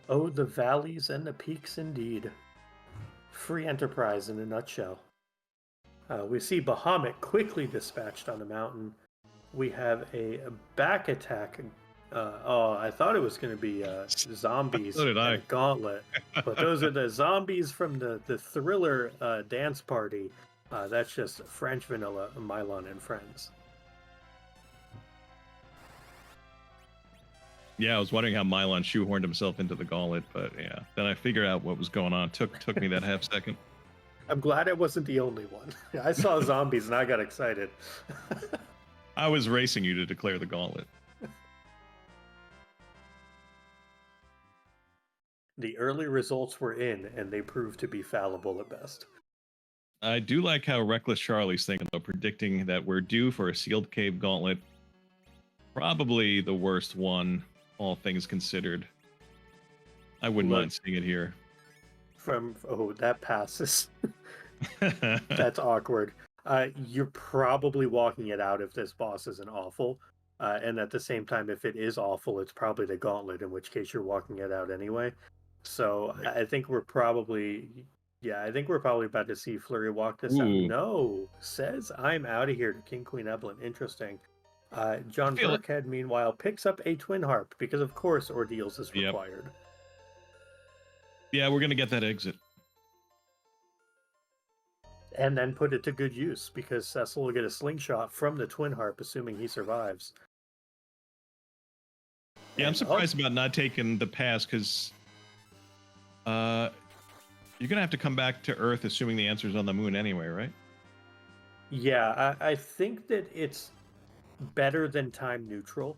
Oh, the valleys and the peaks indeed. Free enterprise in a nutshell. We see Bahamut quickly dispatched on the mountain. We have a back attack. I thought it was going to be zombies So did I. and a gauntlet, but those are the zombies from the Thriller dance party. That's just French vanilla, Mylon and friends. Yeah, I was wondering how Mylon shoehorned himself into the gauntlet, but yeah, then I figured out what was going on. Took me that half second. I'm glad I wasn't the only one. I saw zombies and I got excited. I was racing you to declare the gauntlet. The early results were in, and they proved to be fallible at best. I do like how Reckless Charlie's thinking, though, predicting that we're due for a sealed cave gauntlet. Probably the worst one, all things considered. I wouldn't mind seeing it here. That passes. That's awkward. You're probably walking it out if this boss isn't awful. And at the same time, if it is awful, it's probably the gauntlet, in which case you're walking it out anyway. So right. I think we're probably about to see Flurry walk this out. No, says I'm out of here to King Queen Evelyn. Interesting. John Birckhead, meanwhile, picks up a twin harp because, of course, ordeals is required. Yeah, we're going to get that exit. And then put it to good use, because Cecil will get a slingshot from the twin harp, assuming he survives. Yeah, I'm surprised about not taking the pass, because you're going to have to come back to Earth, assuming the answer's on the moon anyway, right? Yeah, I think that it's better than time neutral.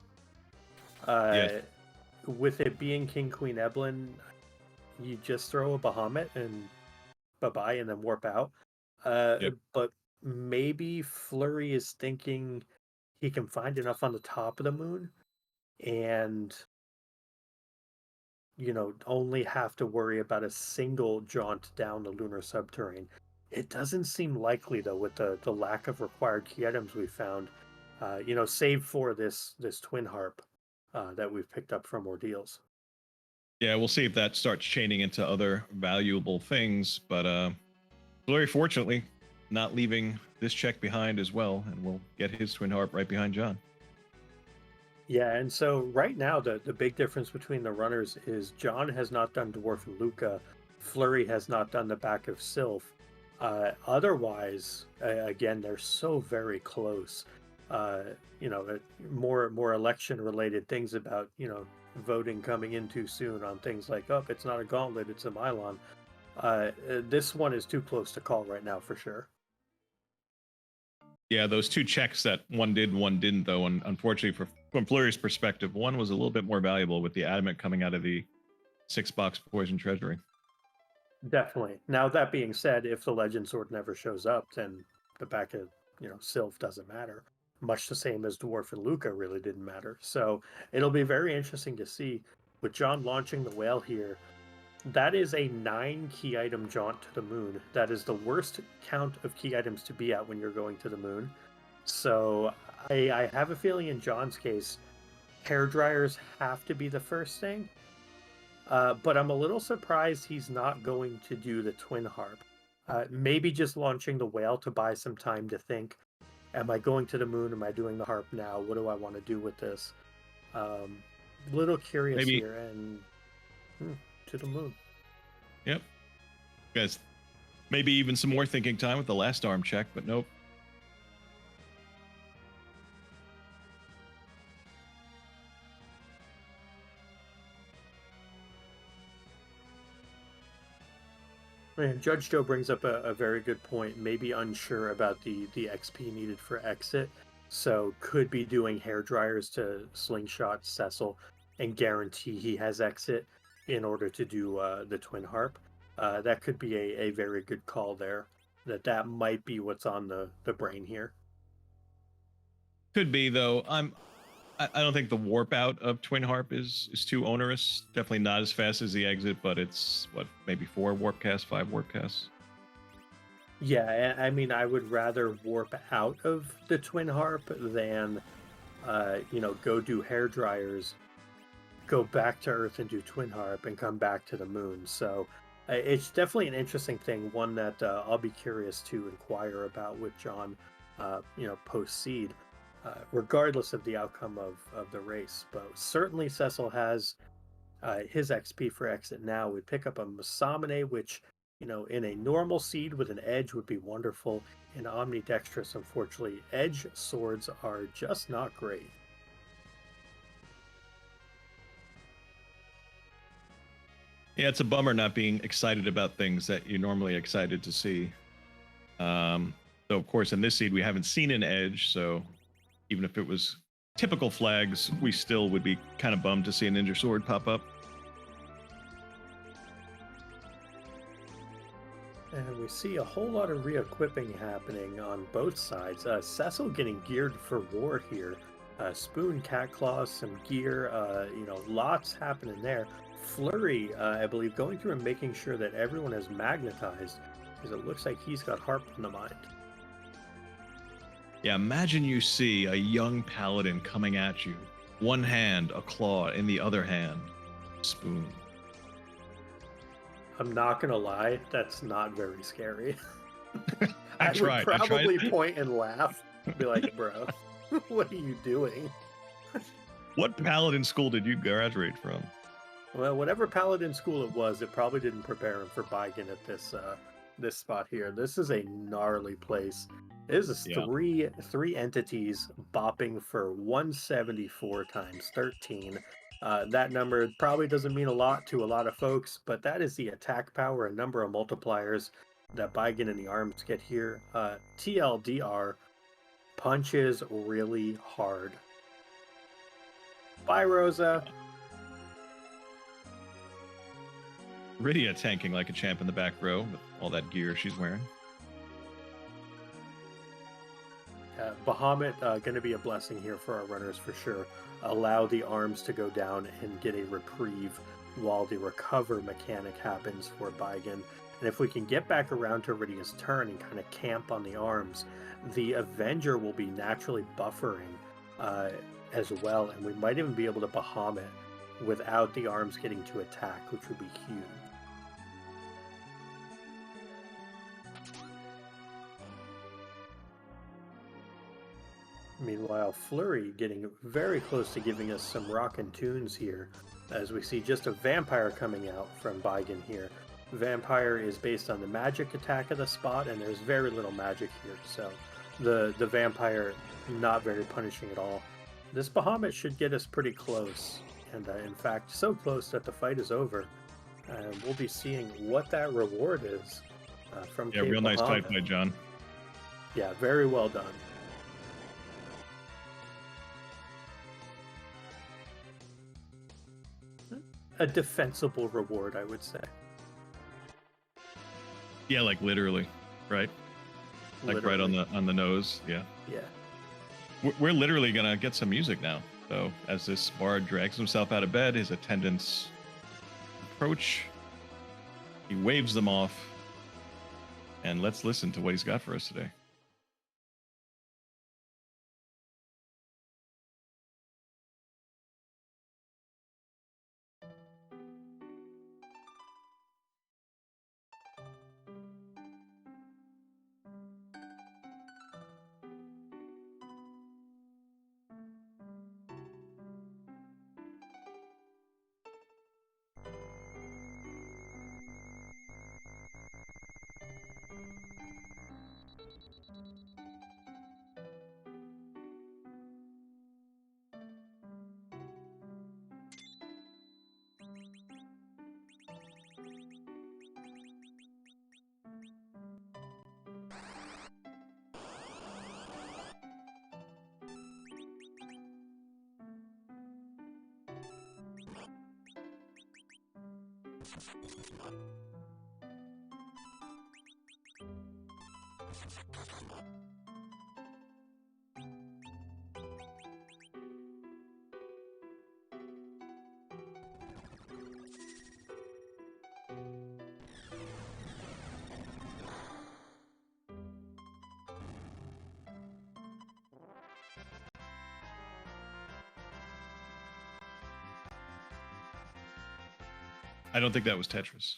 Yes. With it being King Queen Evelyn, you just throw a Bahamut and bye-bye and then warp out. But maybe Flurry is thinking he can find enough on the top of the moon and, only have to worry about a single jaunt down the lunar subterrane. It doesn't seem likely, though, with the lack of required key items we found, save for this twin harp that we've picked up from ordeals. Yeah, we'll see if that starts chaining into other valuable things. But Fleury, fortunately, not leaving this check behind as well, and we'll get his twin harp right behind John. Yeah, and so right now the big difference between the runners is John has not done Dwarf and Luca, Flurry has not done the back of Sylph. Otherwise, again, they're so very close. Uh, more election related things about voting coming in too soon on things like, oh, it's not a gauntlet, it's a Mylon. This one is too close to call right now for sure. Yeah, those two checks that one did, one didn't, though. And unfortunately, from Fleury's perspective, one was a little bit more valuable with the adamant coming out of the 6-box poison treasury. Definitely. Now that being said, if the legend sword never shows up, then the back of Sylph doesn't matter. Much the same as Dwarf and Luca really didn't matter. So it'll be very interesting to see with John launching the whale here. That is a 9 key item jaunt to the moon. That is the worst count of key items to be at when you're going to the moon. So I have a feeling in John's case, hair dryers have to be the first thing. But I'm a little surprised he's not going to do the twin harp. Maybe just launching the whale to buy some time to think. Am I going to the moon? Am I doing the harp now? What do I want to do with this? Little curious Maybe. here, and to the moon. Yep. Guys, maybe even some more thinking time with the last arm check, but nope. And Judge Joe brings up a very good point. Maybe unsure about the XP needed for exit, so could be doing hair dryers to slingshot Cecil and guarantee he has exit in order to do the twin harp. That could be a very good call there. That might be what's on the brain here. Could be, though. I don't think the warp out of twin harp is too onerous. Definitely not as fast as the exit, but it's what, maybe 4 warp casts, 5 warp casts. Yeah, I mean, I would rather warp out of the twin harp than go do hair dryers, go back to Earth and do twin harp, and come back to the moon. So it's definitely an interesting thing, one that I'll be curious to inquire about with John, post seed. Regardless of the outcome of the race. But certainly Cecil has his XP for exit now. We pick up a Masamune, which, in a normal seed with an edge would be wonderful. In Omnidextrous, unfortunately, edge swords are just not great. Yeah, it's a bummer not being excited about things that you're normally excited to see. So, of course, in this seed, we haven't seen an edge, so even if it was typical flags, we still would be kind of bummed to see a ninja sword pop up. And we see a whole lot of re-equipping happening on both sides. Cecil getting geared for war here. Spoon, Cat Claws, some gear, lots happening there. Flurry, I believe, going through and making sure that everyone is magnetized, because it looks like he's got harp on the mind. Yeah, imagine you see a young paladin coming at you. One hand, a claw, in the other hand, spoon. I'm not gonna lie, that's not very scary. I tried. would probably point and laugh, be like, "Bro, what are you doing?" What paladin school did you graduate from? Well, whatever paladin school it was, it probably didn't prepare him for Baigen at this spot here. This is a gnarly place. This is three entities bopping for 174 times 13. That number probably doesn't mean a lot to a lot of folks, but that is the attack power and number of multipliers that Baigen and the arms get here. TLDR, punches really hard. Bye, Rosa. Rydia tanking like a champ in the back row with all that gear she's wearing. Bahamut going to be a blessing here for our runners for sure. Allow the arms to go down and get a reprieve while the recover mechanic happens for Baigen. And if we can get back around to Rydia's turn and kind of camp on the arms, the Avenger will be naturally buffering as well. And we might even be able to Bahamut without the arms getting to attack, which would be huge. Meanwhile, Fleury getting very close to giving us some rockin' tunes here, as we see just a vampire coming out from Baigen here. Vampire is based on the magic attack of the spot, and there's very little magic here, so the vampire not very punishing at all. This Bahamut should get us pretty close, and in fact, so close that the fight is over. And we'll be seeing what that reward is from Yeah, King real nice fight Bahamut. by John. Yeah, very well done. A defensible reward, I would say. Yeah, like literally, right? Like right on the nose. Yeah. Yeah. We're literally gonna get some music now. So as this bard drags himself out of bed, his attendants approach. He waves them off, and let's listen to what he's got for us today. I don't think that was Tetris.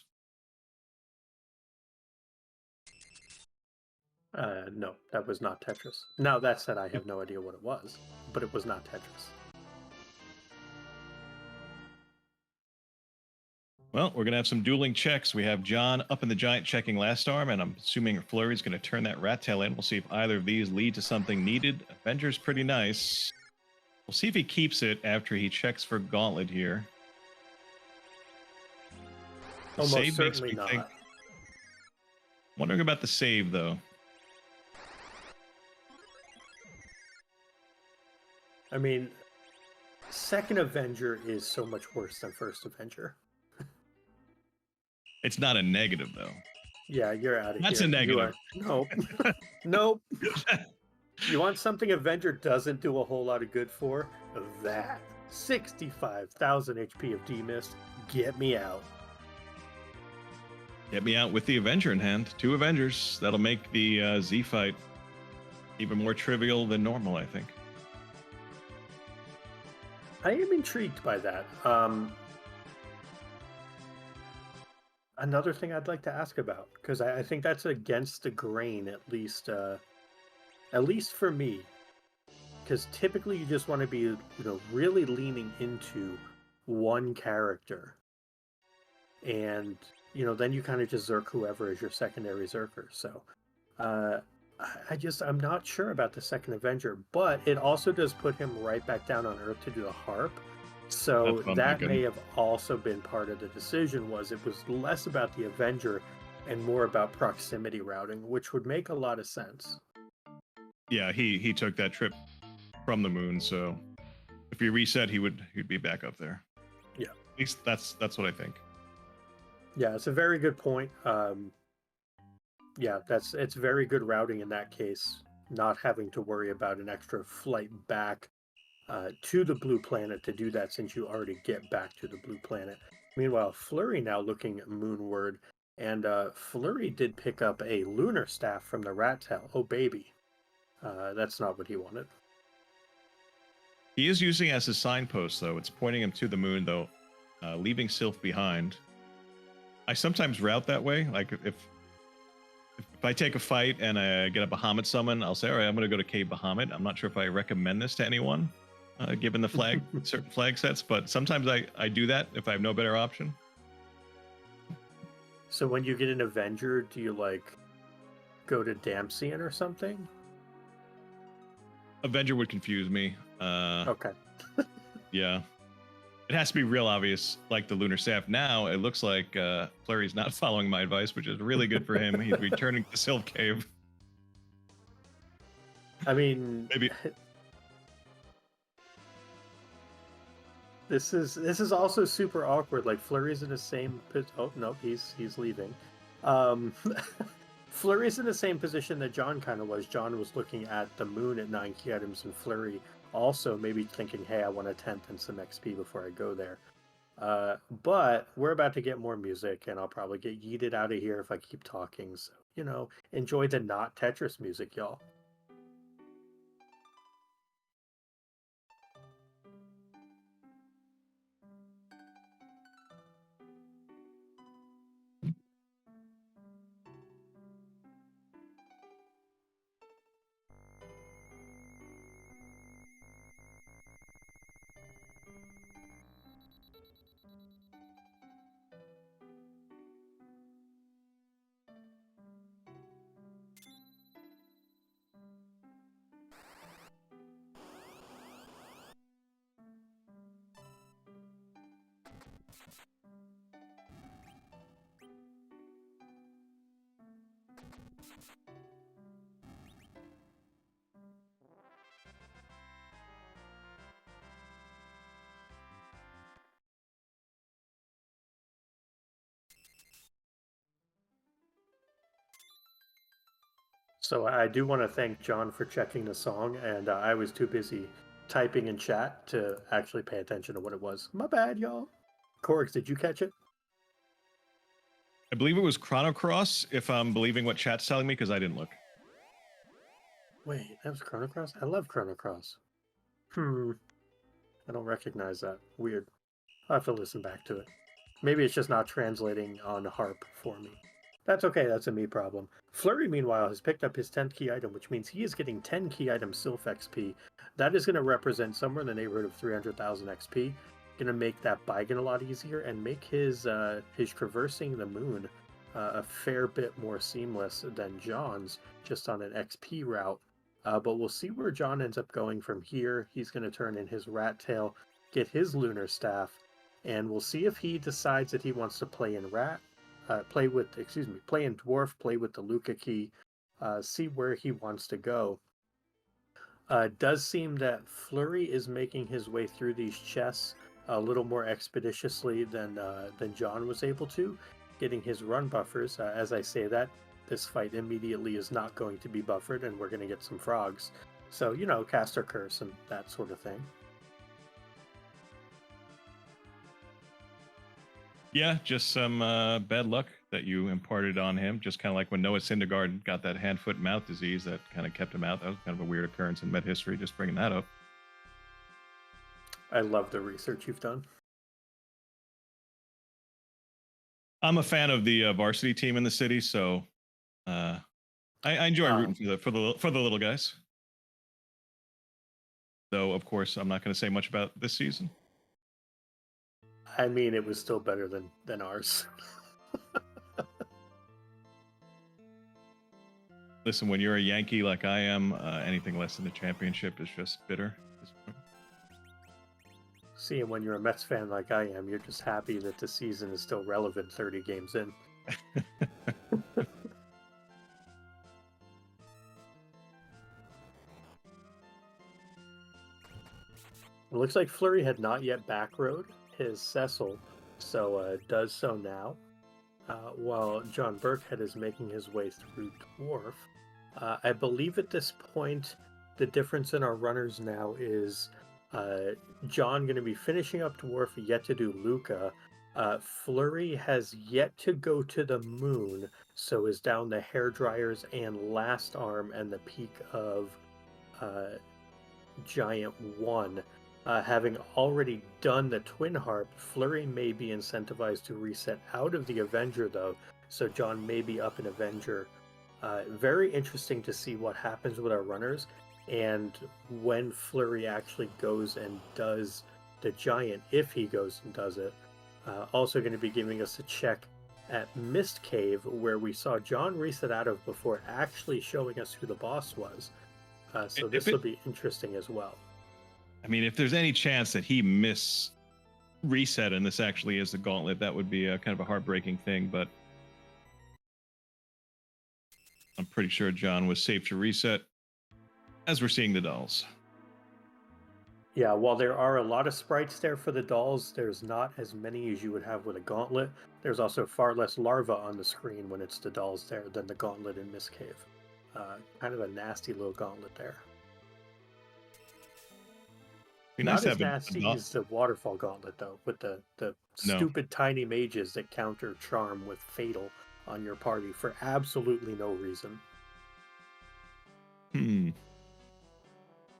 No, that was not Tetris. Now, that said, I have no idea what it was, but it was not Tetris. Well, we're going to have some dueling checks. We have John up in the giant checking last arm, and I'm assuming Fleury's going to turn that rat tail in. We'll see if either of these lead to something needed. Avenger's pretty nice. We'll see if he keeps it after he checks for Gauntlet here. The Almost save makes certainly me think. not. Wondering about the save, though. I mean, second Avenger is so much worse than first Avenger. It's not a negative, though. Yeah, you're out of here. That's a negative. Nope. Nope. You want something Avenger doesn't do a whole lot of good for? That. 65,000 HP of D-Mist. Get me out. Get me out with the Avenger in hand. 2 Avengers. That'll make the Z fight even more trivial than normal, I think. I am intrigued by that. Another thing I'd like to ask about, because I think that's against the grain, at least for me. Because typically you just want to be, really leaning into one character, and then you kind of just zerk whoever is your secondary zerker. So, I'm not sure about the second Avenger, but it also does put him right back down on Earth to do the harp. So that may have also been part of the decision. It was less about the Avenger and more about proximity routing, which would make a lot of sense. Yeah, he took that trip from the moon, so if he reset, he'd be back up there. Yeah, at least that's what I think. Yeah, it's a very good point. Yeah, it's very good routing in that case, not having to worry about an extra flight back to the blue planet to do that, since you already get back to the blue planet. Meanwhile, Fleury now looking moonward, and Fleury did pick up a lunar staff from the rat tail. Oh baby, that's not what he wanted. He is using it as a signpost, though. It's pointing him to the moon, though, leaving Sylph behind. I sometimes route that way. Like if I take a fight and I get a Bahamut summon, I'll say, all right, I'm going to go to Cave Bahamut. I'm not sure if I recommend this to anyone, given the certain flag sets, but sometimes I do that if I have no better option. So when you get an Avenger, do you like go to Damsian or something? Avenger would confuse me. Okay. Yeah. It has to be real obvious, like the Lunar Staff. Now it looks like Fleury's not following my advice, which is really good for him. He's returning to Sylph Cave. I mean, maybe this is also super awkward. Like Fleury's in the same. Oh no, he's leaving. Fleury's in the same position that John kind of was. John was looking at the moon at 9 key items, and Fleury also maybe thinking, hey, I want a 10th and some XP before I go there. But we're about to get more music, and I'll probably get yeeted out of here if I keep talking. So, enjoy the not Tetris music, y'all. So I do want to thank John for checking the song, and I was too busy typing in chat to actually pay attention to what it was. My bad, y'all. Corks, did you catch it? I believe it was Chrono Cross, if I'm believing what chat's telling me, because I didn't look. Wait, that was Chrono Cross? I love Chrono Cross. I don't recognize that. Weird. I'll have to listen back to it. Maybe it's just not translating on harp for me. That's okay, that's a me problem. Fleury, meanwhile, has picked up his 10th key item, which means he is getting 10 key item Sylph XP. That is going to represent somewhere in the neighborhood of 300,000 XP. Going to make that Baigen a lot easier and make his traversing the moon a fair bit more seamless than John's, just on an XP route. But we'll see where John ends up going from here. He's going to turn in his rat tail, get his lunar staff, and we'll see if he decides that he wants to play in play in dwarf, play with the Luca key, see where he wants to go. It does seem that Fleury is making his way through these chests a little more expeditiously than John was able to, getting his run buffers. As I say that, this fight immediately is not going to be buffered, and we're going to get some frogs. So, caster curse and that sort of thing. Yeah, just some bad luck that you imparted on him. Just kind of like when Noah Syndergaard got that hand, foot, and mouth disease that kind of kept him out. That was kind of a weird occurrence in med history, just bringing that up. I love the research you've done. I'm a fan of the varsity team in the city, so I enjoy rooting for the little guys. Though, of course, I'm not going to say much about this season. I mean, it was still better than ours. Listen, when you're a Yankee like I am, anything less than a championship is just bitter. See, and when you're a Mets fan like I am, you're just happy that the season is still relevant 30 games in. It looks like Fleury had not yet backroad his Cecil, so does so now. While John Birckhead is making his way through Dwarf. I believe at this point, the difference in our runners now is John going to be finishing up Dwarf, yet to do Luca. Fleury has yet to go to the moon, so is down the hair dryers and last arm and the peak of Giant 1. Having already done the Twin Harp, Fleury may be incentivized to reset out of the Avenger, though, so John may be up in Avenger. Very interesting to see what happens with our runners, and when Fleury actually goes and does the Giant, if he goes and does it. Also going to be giving us a check at Mist Cave, where we saw John reset out of before actually showing us who the boss was. So If this it, will be interesting as well. I mean, if there's any chance that he miss reset and this actually is the gauntlet, that would be a kind of a heartbreaking thing. But I'm pretty sure John was safe to reset as we're seeing the dolls. Yeah, while there are a lot of sprites there for the dolls, there's not as many as you would have with a gauntlet. There's also far less larva on the screen when it's the dolls there than the gauntlet in Mist Cave. Kind of a nasty little gauntlet there. Be nice Not to as have nasty as the waterfall gauntlet, though, with the No. stupid tiny mages that counter charm with fatal on your party for absolutely no reason.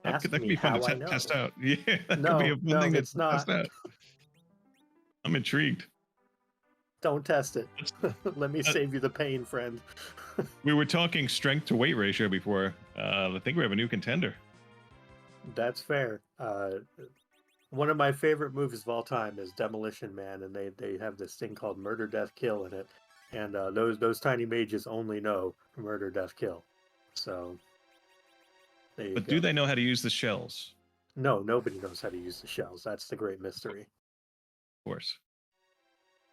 That That could could be fun how I to know. test out. Yeah, that could be No, a fun no, thing to it's not. test out. I'm intrigued. Don't test it. Let me save you the pain, friend. We were talking strength to weight ratio before. I think we have a new contender. That's fair. One of my favorite movies of all time is Demolition Man, and they have this thing called Murder, Death, Kill in it, and those tiny mages only know Murder, Death, Kill. So there you But go. do they know how to use the shells? No, nobody knows how to use the shells. That's the great mystery. Of course.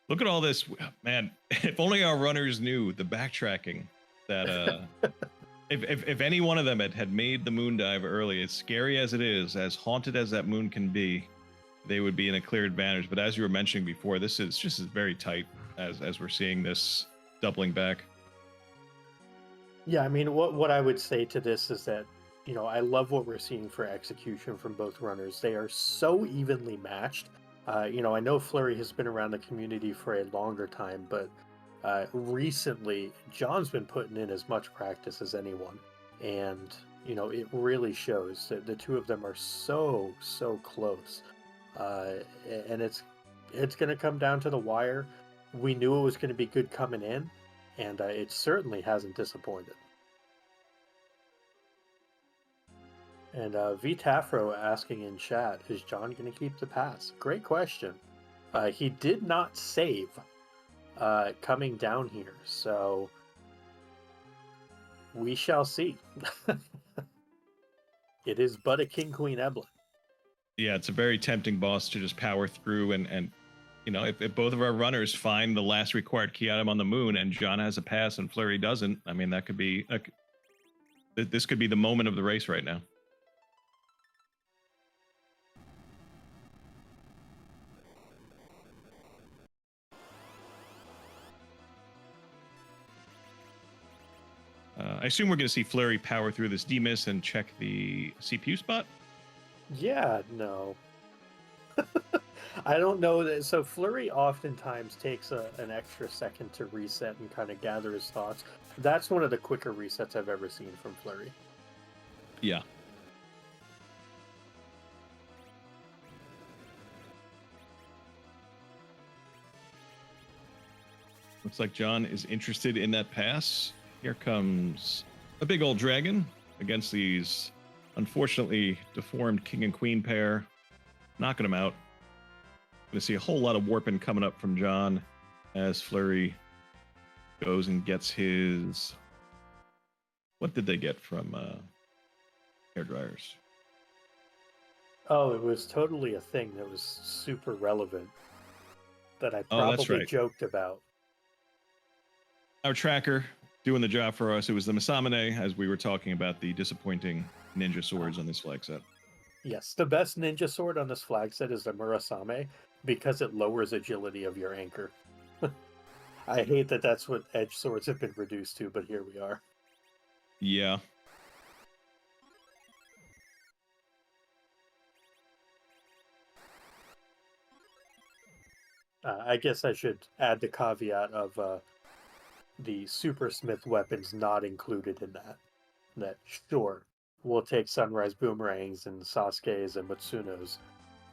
Look at all this, man. If only our runners knew the backtracking that if any one of them had made the moon dive early, as scary as it is, as haunted as that moon can be, they would be in a clear advantage. But as you were mentioning before, this is just very tight as we're seeing this doubling back. Yeah, I mean, what I would say to this is that, I love what we're seeing for execution from both runners. They are so evenly matched. I know Fleury has been around the community for a longer time, but recently John's been putting in as much practice as anyone, and it really shows that the two of them are so close, uh, and it's going to come down to the wire. We knew it was going to be good coming in, and it certainly hasn't disappointed. And V Tafro asking in chat, is John going to keep the pass? Great question. He did not save coming down here, so we shall see. It is but a King Queen Eblin. Yeah, it's a very tempting boss to just power through and if both of our runners find the last required key item on the moon and John has a pass and Fleury doesn't, I mean, that could be this could be the moment of the race right now. I assume we're going to see Fleury power through this demiss and check the CPU spot. Yeah, no. I don't know that. So Fleury oftentimes takes an extra second to reset and kind of gather his thoughts. That's one of the quicker resets I've ever seen from Fleury. Yeah. Looks like John is interested in that pass. Here comes a big old dragon against these unfortunately deformed king and queen pair, knocking them out. Gonna see a whole lot of warping coming up from John as Fleury goes and gets his. What did they get from hair dryers? Oh, it was totally a thing that was super relevant that I Oh, that's probably right. joked about. Our tracker doing the job for us. It was the Masamune, as we were talking about the disappointing ninja swords on this flag set. Yes, the best ninja sword on this flag set is the Murasame because it lowers agility of your anchor. I hate that that's what edge swords have been reduced to, but here we are. Yeah. I guess I should add the caveat of the supersmith weapons not included in that. That sure, we'll take Sunrise Boomerangs and Sasuke's and Matsuno's,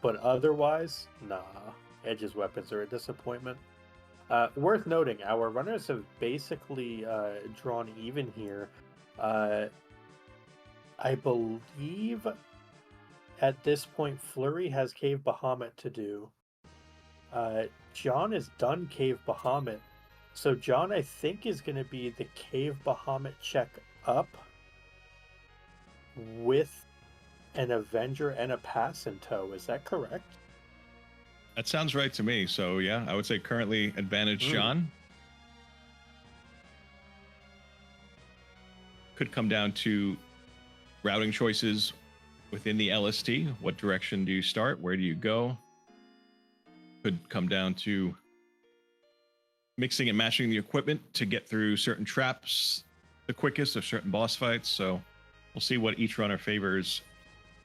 but otherwise, nah. Edge's weapons are a disappointment. Worth noting, our runners have basically drawn even here. I believe at this point, Fleury has Cave Bahamut to do. John has done Cave Bahamut. So John, I think, is going to be the Cave Bahamut check up with an Avenger and a pass in tow. Is that correct? That sounds right to me. So yeah, I would say currently advantage John. Could come down to routing choices within the LST. What direction do you start? Where do you go? Could come down to mixing and matching the equipment to get through certain traps the quickest of certain boss fights. So we'll see what each runner favors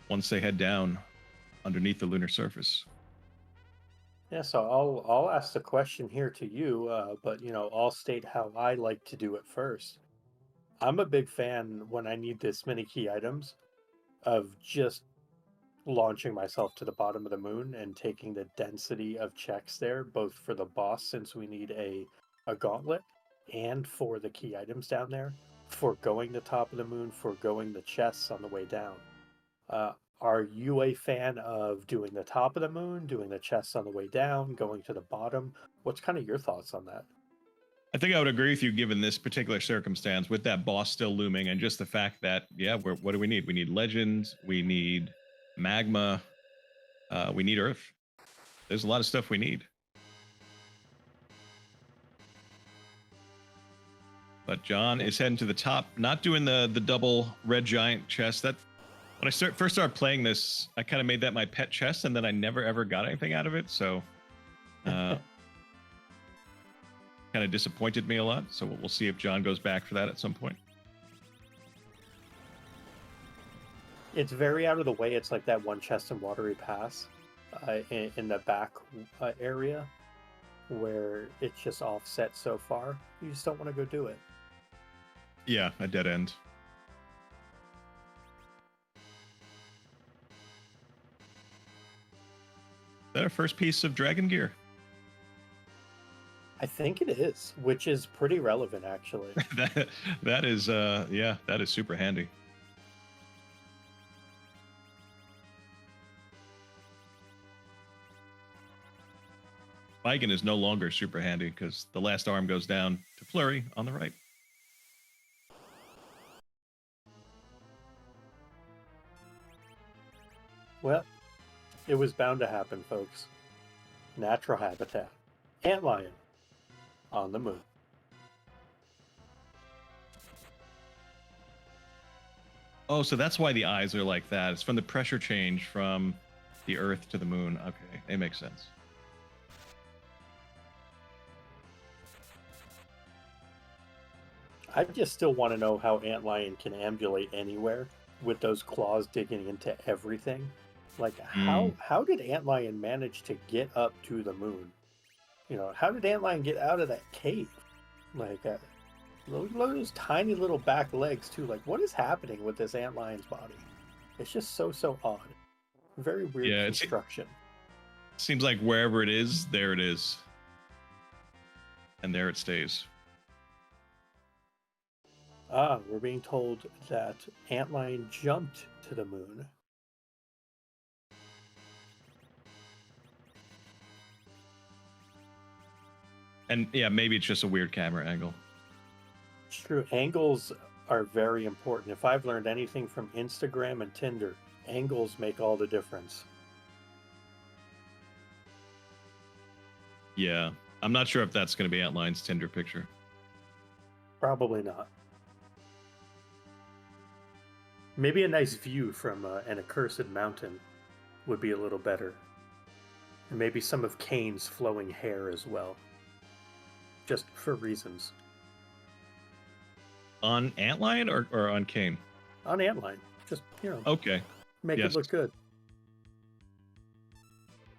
once they head down underneath the lunar surface. Yeah, so I'll ask the question here to you, but I'll state how I like to do it first. I'm a big fan when I need this many key items of just launching myself to the bottom of the moon and taking the density of checks there, both for the boss, since we need a gauntlet, and for the key items down there, foregoing the top of the moon, foregoing the chests on the way down. Are you a fan of doing the top of the moon, doing the chests on the way down, going to the bottom? What's kind of your thoughts on that? I think I would agree with you given this particular circumstance with that boss still looming and just the fact that, yeah, what do we need? We need legends, we need magma, we need earth. There's a lot of stuff we need. But John is heading to the top, not doing the double red giant chest. That when I first started playing this, I kind of made that my pet chest, and then I never ever got anything out of it. So kind of disappointed me a lot. So we'll see if John goes back for that at some point. It's very out of the way. It's like that one chest in Watery Pass in the back area where it's just offset so far. You just don't want to go do it. Yeah, a dead end. Is that our first piece of dragon gear? I think it is, which is pretty relevant, actually. that is, yeah, that is super handy. Vigan is no longer super handy because the last arm goes down to Fleury on the right. Well, it was bound to happen, folks. Natural habitat. Antlion on the moon. Oh, so that's why the eyes are like that. It's from the pressure change from the Earth to the moon. Okay, it makes sense. I just still want to know how Antlion can ambulate anywhere with those claws digging into everything. Like, how did Antlion manage to get up to the moon? How did Antlion get out of that cave? Like, look at those tiny little back legs, too. Like, what is happening with this Antlion's body? It's just so odd. Very weird construction. It seems like wherever it is, there it is. And there it stays. We're being told that Antlion jumped to the moon. And yeah, maybe it's just a weird camera angle. It's true. Angles are very important. If I've learned anything from Instagram and Tinder, angles make all the difference. Yeah, I'm not sure if that's going to be Antlion's Tinder picture. Probably not. Maybe a nice view from an accursed mountain would be a little better. And maybe some of Kane's flowing hair as well. Just for reasons. On Antlion or on Kane? On Antlion. Just, okay. Make it look good.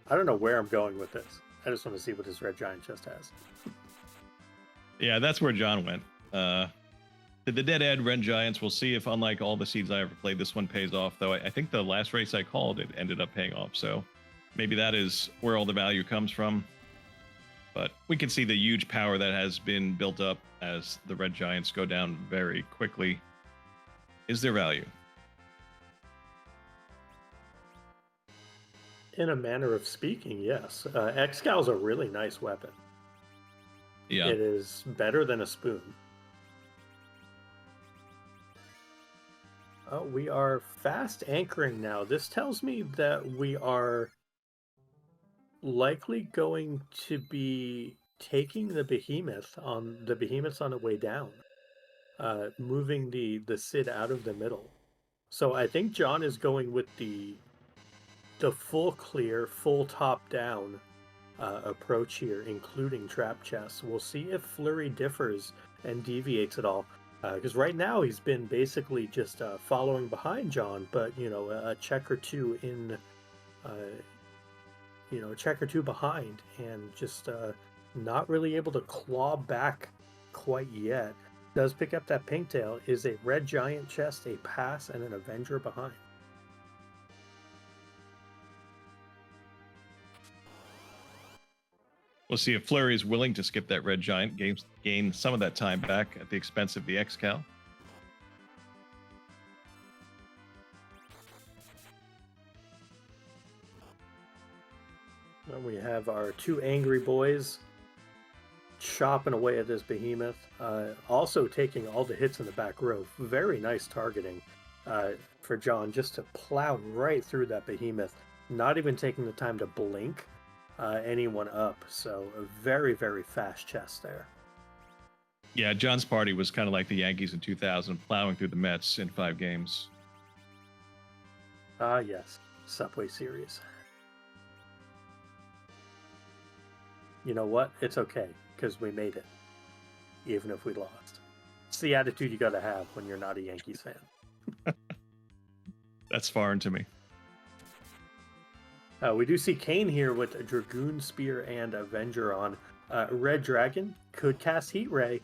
I don't know where I'm going with this. I just want to see what this red giant chest has. Yeah, that's where John went. The Dead End Red Giants, we'll see if, unlike all the seeds I ever played, this one pays off. Though I think the last race I called, it ended up paying off. So Maybe that is where all the value comes from. But we can see the huge power that has been built up as the red giants go down very quickly. Is there value? In a manner of speaking, yes. Excal's a really nice weapon. Yeah. It is better than a spoon. We are fast anchoring now. This tells me that we are likely going to be taking the behemoths on the way down, moving the Cid out of the middle. So I think John is going with the full clear, full top down approach here, including trap chests. We'll see if Fleury differs and deviates at all. Because right now he's been basically just following behind John, but a check or two in, a check or two behind, and just not really able to claw back quite yet. Does pick up that pink tail, is a red giant chest, a pass, and an Avenger behind. We'll see if Fleury is willing to skip that red giant, gain some of that time back at the expense of the Excal. Well, we have our two angry boys chopping away at this behemoth, also taking all the hits in the back row. Very nice targeting for John, just to plow right through that behemoth, not even taking the time to blink anyone up. So a very, very fast chest there. Yeah, John's party was kind of like the Yankees in 2000, plowing through the Mets in 5 games. Ah, yes. Subway Series. You know what? It's okay, because we made it, even if we lost. It's the attitude you got to have when you're not a Yankees fan. That's foreign to me. We do see Kane here with a Dragoon Spear and Avenger on. Red Dragon could cast Heat Ray,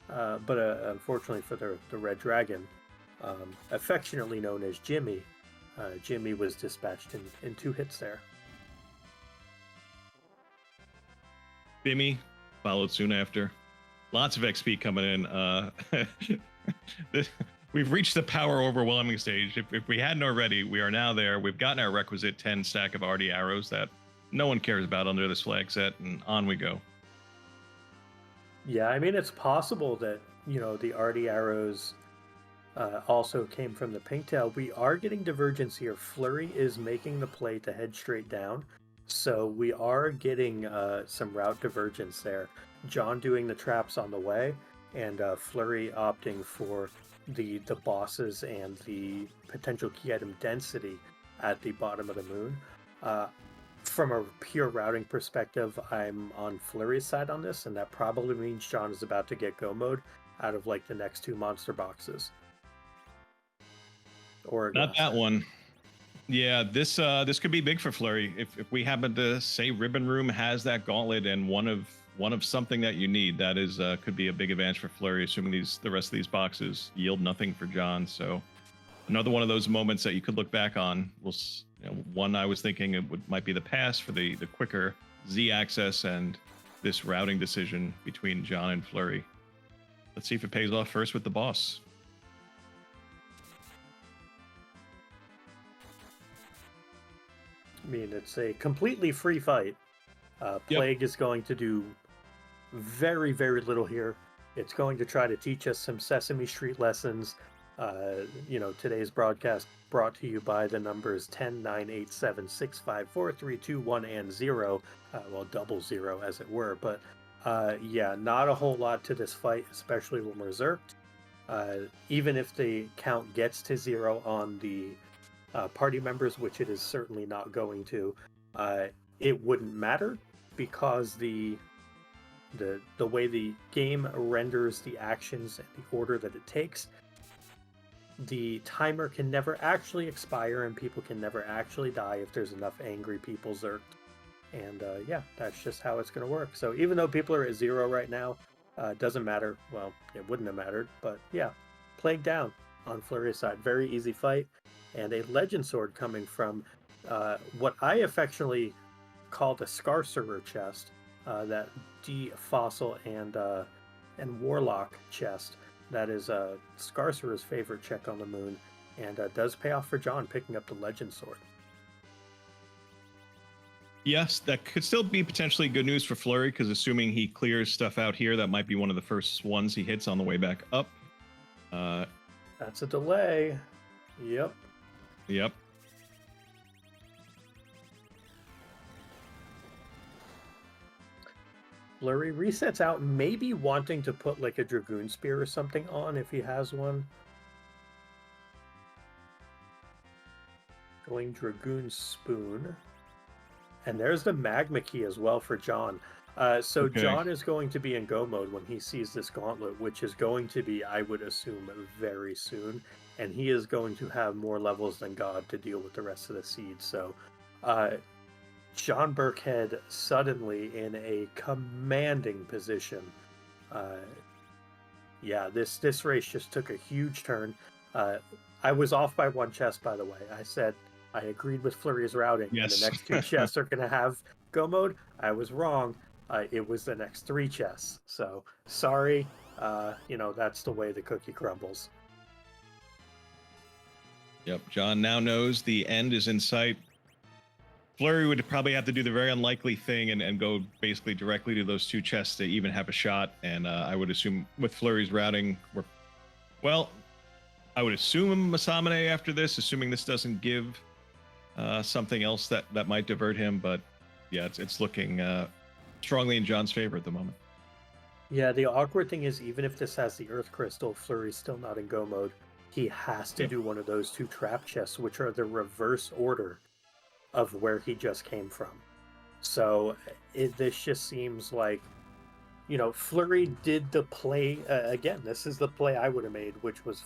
but unfortunately for the Red Dragon, affectionately known as Jimmy, Jimmy was dispatched in 2 hits there. Bimmy followed soon after. Lots of XP coming in. We've reached the power overwhelming stage. If we hadn't already, we are now there. We've gotten our requisite 10 stack of Artie arrows that no one cares about under this flag set, and on we go. Yeah, I mean, it's possible that, the Artie arrows also came from the pink tail. We are getting divergence here. Fleury is making the play to head straight down. So we are getting some route divergence there. John doing the traps on the way, and Fleury opting for the bosses and the potential key item density at the bottom of the moon. From a pure routing perspective, I'm on Fleury's side on this, and that probably means John is about to get go mode out of like the next 2 monster boxes. Or not that one. Yeah, this could be big for Fleury. If we happen to say Ribbon Room has that gauntlet and one of something that you need, that is could be a big advantage for Fleury, assuming the rest of these boxes yield nothing for John. So another one of those moments that you could look back on. One I was thinking might be the pass for the quicker Z access and this routing decision between John and Fleury. Let's see if it pays off first with the boss. I mean, it's a completely free fight. Plague is going to do very, very little here. It's going to try to teach us some Sesame Street lessons. Today's broadcast brought to you by the numbers 10, 9, 8, 7, 6, 5, 4, 3, 2, 1, and 0. Double 0 as it were. But not a whole lot to this fight, especially when we're zerked. Even if the count gets to 0 on the party members, which it is certainly not going to, it wouldn't matter, because the way the game renders the actions and the order that it takes, the timer can never actually expire and people can never actually die if there's enough angry people zerked. And that's just how it's going to work. So even though people are at 0 right now, it doesn't matter. Well, it wouldn't have mattered, but yeah, Plague down on Fleury's side. Very easy fight. And a Legend Sword coming from what I affectionately call the Scarcerer chest, that defossil and Warlock chest. That is Scarcerer's favorite check on the moon, and does pay off for John picking up the Legend Sword. Yes, that could still be potentially good news for Fleury, because assuming he clears stuff out here, that might be one of the first ones he hits on the way back up. That's a delay. Yep. Yep. Fleury resets out, maybe wanting to put like a Dragoon Spear or something on if he has one. Going Dragoon Spoon. And there's the Magma Key as well for John. So Okay. John is going to be in go mode when he sees this gauntlet, which is going to be, I would assume, very soon. And he is going to have more levels than God to deal with the rest of the seeds. So John Birckhead suddenly in a commanding position. Yeah, this race just took a huge turn. I was off by one chest, by the way. I said I agreed with Fleury's routing, Yes. and the next two chests are going to have go mode. I was wrong. It was the next three chests. So sorry. That's the way the cookie crumbles. Yep. John now knows the end is in sight. Fleury would probably have to do the very unlikely thing and go basically directly to those two chests to even have a shot. And I would assume with Fleury's routing, I would assume Masamune after this, assuming this doesn't give something else that might divert him. But yeah, it's looking strongly in John's favor at the moment. Yeah, the awkward thing is, even if this has the Earth Crystal, Fleury's still not in go mode. He has to do one of those two trap chests, which are the reverse order of where he just came from. So this just seems like, Fleury did the play. Again, this is the play I would have made, which was,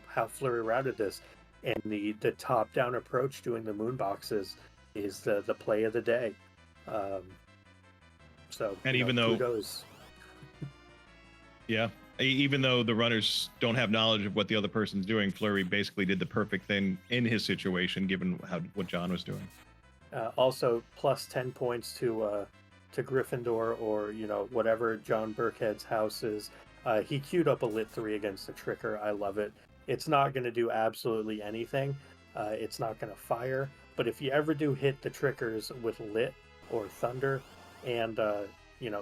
how Fleury routed this. And the top-down approach doing the moon boxes is the play of the day. And even though kudos. Yeah, even though the runners don't have knowledge of what the other person's doing, Fleury basically did the perfect thing in his situation, given what John was doing. Also, plus 10 points to Gryffindor, or whatever John Birckhead's house is. He queued up a lit 3 against the Tricker. I love it. It's not going to do absolutely anything. It's not going to fire. But if you ever do hit the Trickers with lit or thunder, and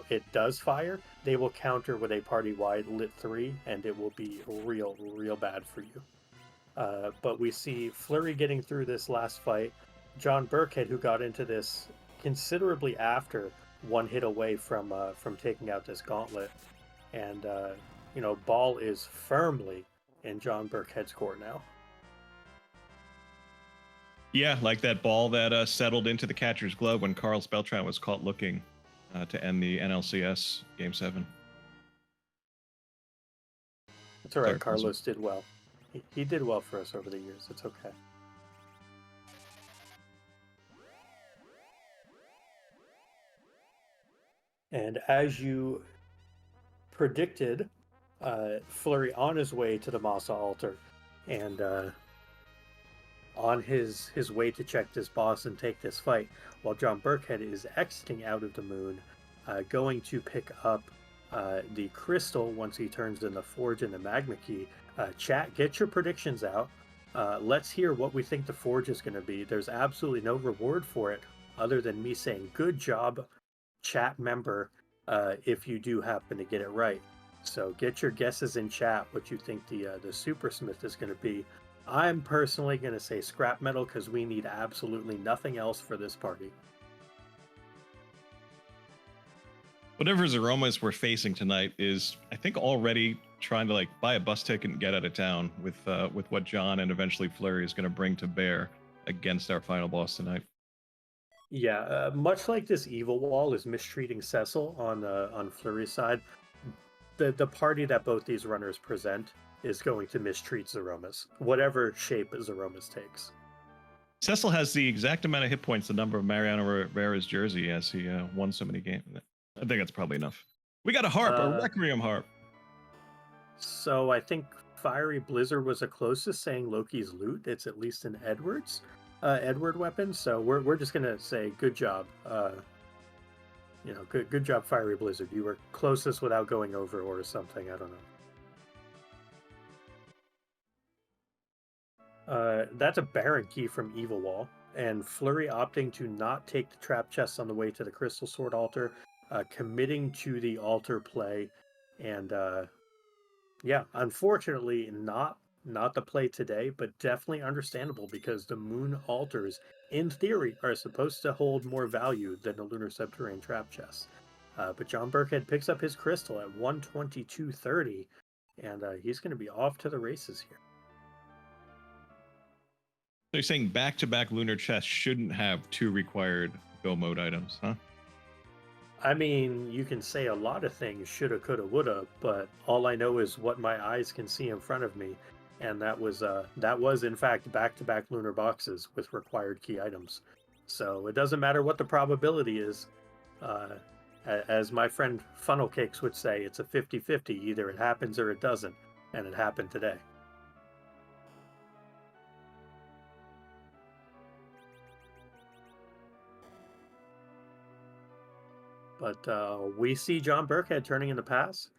it does fire, they will counter with a party-wide lit 3, and it will be real bad for you. But we see Fleury getting through this last fight. John Birckhead, who got into this considerably after, one hit away from taking out this gauntlet, and ball is firmly in John Birckhead's court now. Yeah, like that ball that settled into the catcher's glove when Carl Speltran was caught looking to end the NLCS Game 7. It's all right. Sorry, Carlos did well. He did well for us over the years. It's okay. And as you predicted, Fleury on his way to the Masa altar, and on his way to check this boss and take this fight, while John Birckhead is exiting out of the moon, going to pick up the crystal once he turns in the Forge and the Magma Key. Chat, get your predictions out. Let's hear what we think the Forge is going to be. There's absolutely no reward for it other than me saying, good job, chat member, if you do happen to get it right. So get your guesses in chat what you think the Supersmith is going to be. I'm personally going to say scrap metal, because we need absolutely nothing else for this party. Whatever Zeromas we're facing tonight is, I think, already trying to buy a bus ticket and get out of town with what John and eventually Fleury is going to bring to bear against our final boss tonight. Yeah, much like this evil wall is mistreating Cecil on Fleury's side, the party that both these runners present is going to mistreat Zeromas, whatever shape Zeromas takes. Cecil has the exact amount of hit points, the number of Mariano Rivera's jersey, as he won so many games. I think that's probably enough. We got a harp, a Requiem harp. So I think Fiery Blizzard was the closest, saying Loki's loot. It's at least in Edwards. Edward weapons, so we're just gonna say good job. Good job, Fiery Blizzard. You were closest without going over or something. I don't know. That's a Baron key from Evil Wall, and Flurry opting to not take the trap chests on the way to the Crystal Sword altar, committing to the altar play, and yeah, unfortunately, not the play today, but definitely understandable because the moon altars, in theory, are supposed to hold more value than the lunar subterranean trap chest. But John Birckhead picks up his crystal at 122.30, and he's going to be off to the races here. So you're saying back-to-back lunar chests shouldn't have 2 required go mode items, huh? I mean, you can say a lot of things, shoulda, coulda, woulda, but all I know is what my eyes can see in front of me, and that was in fact back-to-back lunar boxes with required key items. So it doesn't matter what the probability is. Uh, as my friend Funnel Cakes would say, it's a 50-50. Either it happens or it doesn't, and it happened today. But we see John Birckhead turning in the pass.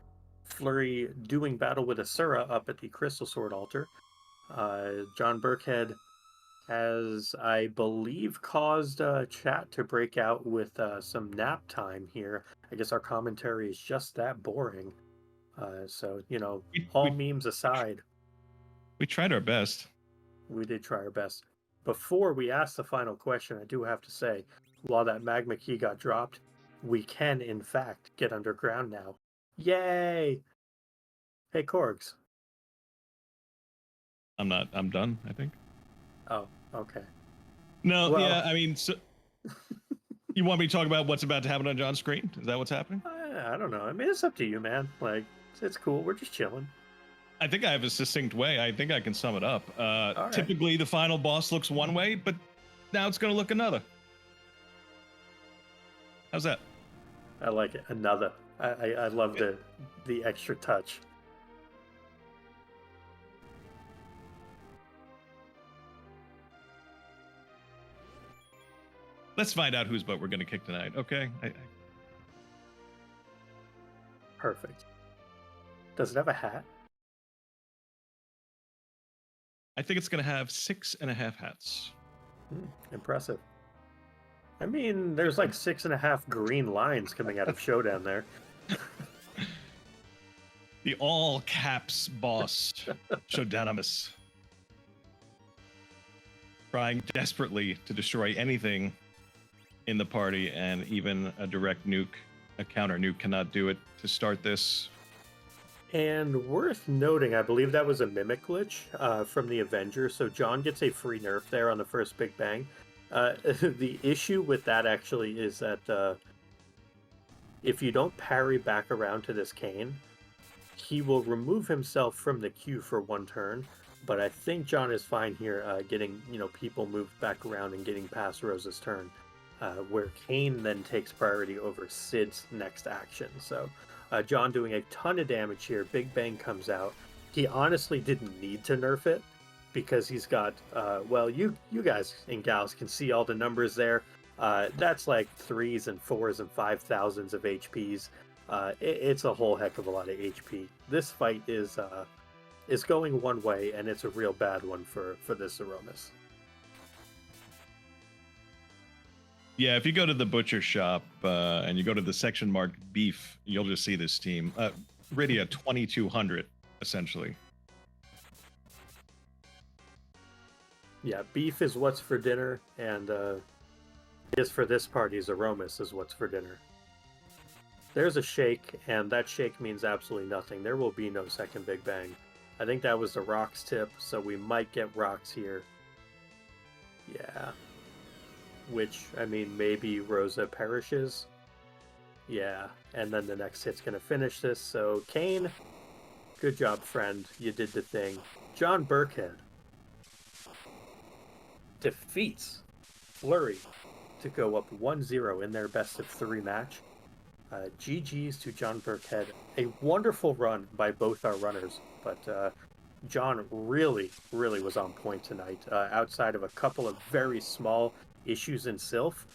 Flurry doing battle with Asura up at the Crystal Sword altar. John Birckhead has, I believe, caused chat to break out with some nap time here. I guess our commentary is just that boring. So, all memes aside, we tried our best. we did try our best. Before we ask the final question, I do have to say, while that magma key got dropped, we can, in fact, get underground now. Yay! Hey, Korgs. I'm done, I think. Oh, okay. No, well, yeah, I mean, so you want me to talk about what's about to happen on John's screen? Is that what's happening? I don't know. I mean, it's up to you, man. Like, it's cool. We're just chilling. I think I have a succinct way. I think I can sum it up. Right. Typically, the final boss looks one way, but now it's going to look another. How's that? I like it. Another. I love the extra touch. Let's find out whose butt we're going to kick tonight, okay? Perfect. Does it have a hat? I think it's going to have 6.5 hats. Impressive. I mean, there's like 6.5 green lines coming out of Showdown there. The all caps boss, Showdownimus. Trying desperately to destroy anything in the party, and even a direct nuke, a counter nuke cannot do it to start this. And worth noting, I believe that was a mimic glitch from the Avenger, so John gets a free nerf there on the first Big Bang. The issue with that actually is that if you don't parry back around to this Kane, he will remove himself from the queue for 1 turn. But I think John is fine here getting people moved back around and getting past Rosa's turn, where Kane then takes priority over Sid's next action. So John doing a ton of damage here. Big Bang comes out. He honestly didn't need to nerf it, because he's got, well, you guys and gals can see all the numbers there. That's like 3s and 4s and 5,000s of HPs. It's a whole heck of a lot of HP. This fight is going one way, and it's a real bad one for this Aromas. Yeah, if you go to the butcher shop and you go to the section marked beef, you'll just see this team. Rydia 2200, essentially. Yeah, beef is what's for dinner, and is for this party's Aromas is what's for dinner. There's a shake, and that shake means absolutely nothing. There will be no second Big Bang. I think that was the rocks tip, so we might get rocks here. Yeah. Which, I mean, maybe Rosa perishes. Yeah, and then the next hit's going to finish this. So, Kane, good job, friend. You did the thing. John Birckhead defeats Flurry to go up 1-0 in their best-of-3 match. GG's to John Birckhead. A wonderful run by both our runners, but John really, really was on point tonight. Outside of a couple of very small issues in Sylph,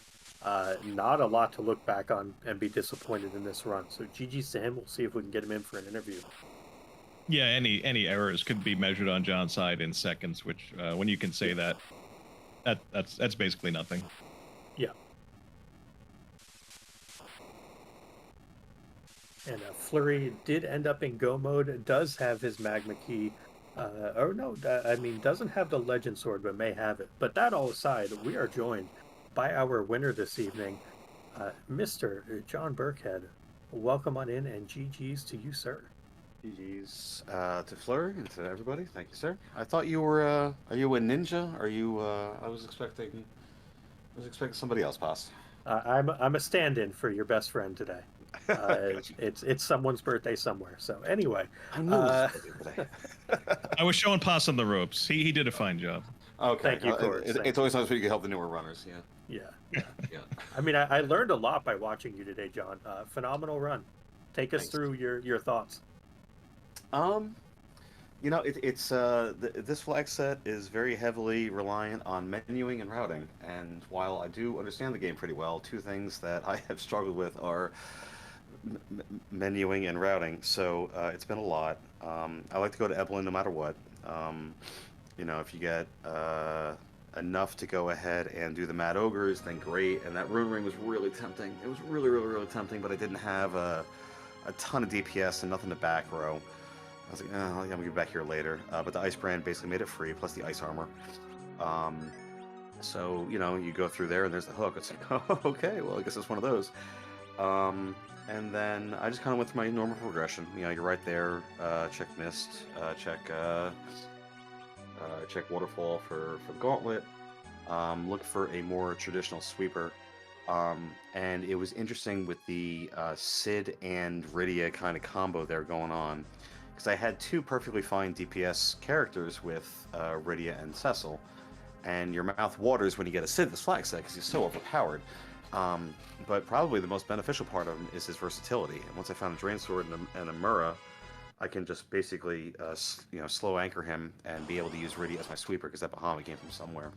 not a lot to look back on and be disappointed in this run. So GG's to him. We'll see if we can get him in for an interview. Yeah, any errors could be measured on John's side in seconds, which when you can say that, that's basically nothing. Yeah. And Fleury did end up in go mode, does have his magma key, or no, I mean, doesn't have the legend sword, but may have it. But that all aside, we are joined by our winner this evening, Mr. John Birckhead. Welcome on in, and GG's to you, sir. GG's to Fleur and to everybody. Thank you, sir. I thought you were. Are you a ninja? Are you? I was expecting somebody else, pass. I'm a stand-in for your best friend today. Gotcha. It's someone's birthday somewhere. So anyway, I knew it was his birthday today. I was showing Pass on the ropes. He did a fine job. Okay. Thank you, Corey. It's always nice when you can help the newer runners. Yeah. Yeah. Yeah. I mean, I learned a lot by watching you today, John. Phenomenal run. Take us Thanks. through your thoughts. You know, this flag set is very heavily reliant on menuing and routing. And while I do understand the game pretty well, two things that I have struggled with are menuing and routing. So it's been a lot. I like to go to Evelyn no matter what. You know, if you get enough to go ahead and do the Mad Ogres, then great. And that Rune Ring was really tempting. It was really, really, really tempting, but I didn't have a ton of DPS and nothing to back row. I was like, I'm gonna get back here later. But the Ice Brand basically made it free, plus the Ice Armor. So, you know, you go through there and there's the hook. It's like, oh, okay, well, I guess it's one of those. And then I just kind of went through my normal progression. You know, you're right there. Check Mist, check Waterfall for the Gauntlet. Look for a more traditional sweeper. And it was interesting with the Sid and Rydia kind of combo there going on. Because I had two perfectly fine DPS characters with Rydia and Cecil. And your mouth waters when you get a Sid this flag set because he's so overpowered. But probably the most beneficial part of him is his versatility. And once I found a Drain Sword and a Mura, I can just basically slow anchor him and be able to use Rydia as my sweeper because that Bahamut came from somewhere.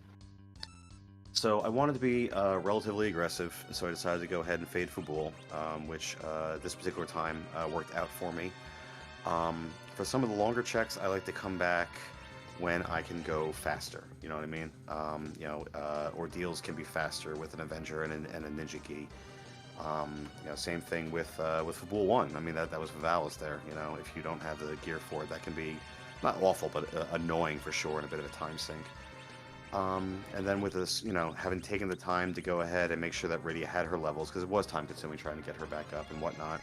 So I wanted to be relatively aggressive, so I decided to go ahead and fade Fubul, which this particular time worked out for me. For some of the longer checks, I like to come back when I can go faster. You know what I mean? Ordeals can be faster with an Avenger and a Ninja Gi. Same thing with Fubul 1. I mean, that was Valis there. You know, if you don't have the gear for it, that can be not awful, but annoying for sure, and a bit of a time sink. And then with this, you know, having taken the time to go ahead and make sure that Rydia had her levels, because it was time consuming trying to get her back up and whatnot.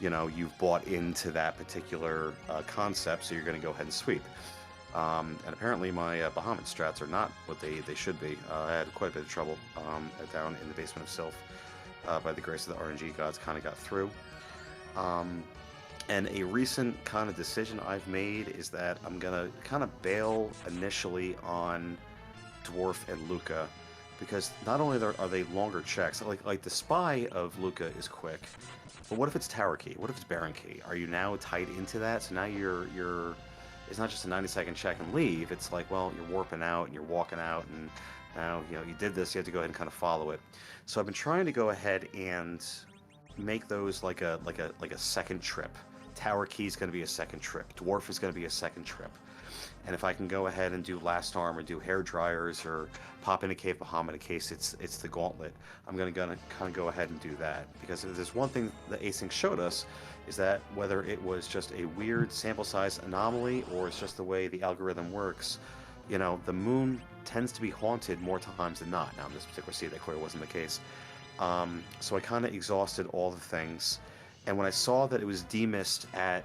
You know, you've bought into that particular concept, so you're going to go ahead and sweep. And apparently my Bahamut strats are not what they should be. I had quite a bit of trouble down in the basement of Sylph. By the grace of the RNG gods, kind of got through. And a recent kind of decision I've made is that I'm going to kind of bail initially on Dwarf and Luca, because not only are they longer checks, like the Spy of Luca is quick, but what if it's Tower Key? What if it's Baron Key? Are you now tied into that? So now you're it's not just a 90-second check and leave. It's like, well, you're warping out and you're walking out, and now you did this. You have to go ahead and kind of follow it. So I've been trying to go ahead and make those like a second trip. Tower Key is going to be a second trip. Dwarf is going to be a second trip. And if I can go ahead and do Last Arm or do Hair Dryers or pop in a Cave Bahamut in case it's the Gauntlet, I'm going to kind of go ahead and do that. Because if there's one thing the async showed us, is that whether it was just a weird sample size anomaly or it's just the way the algorithm works, you know, the moon tends to be haunted more times than not. Now in this particular seed, that clearly wasn't the case. So I kind of exhausted all the things. And when I saw that it was demissed at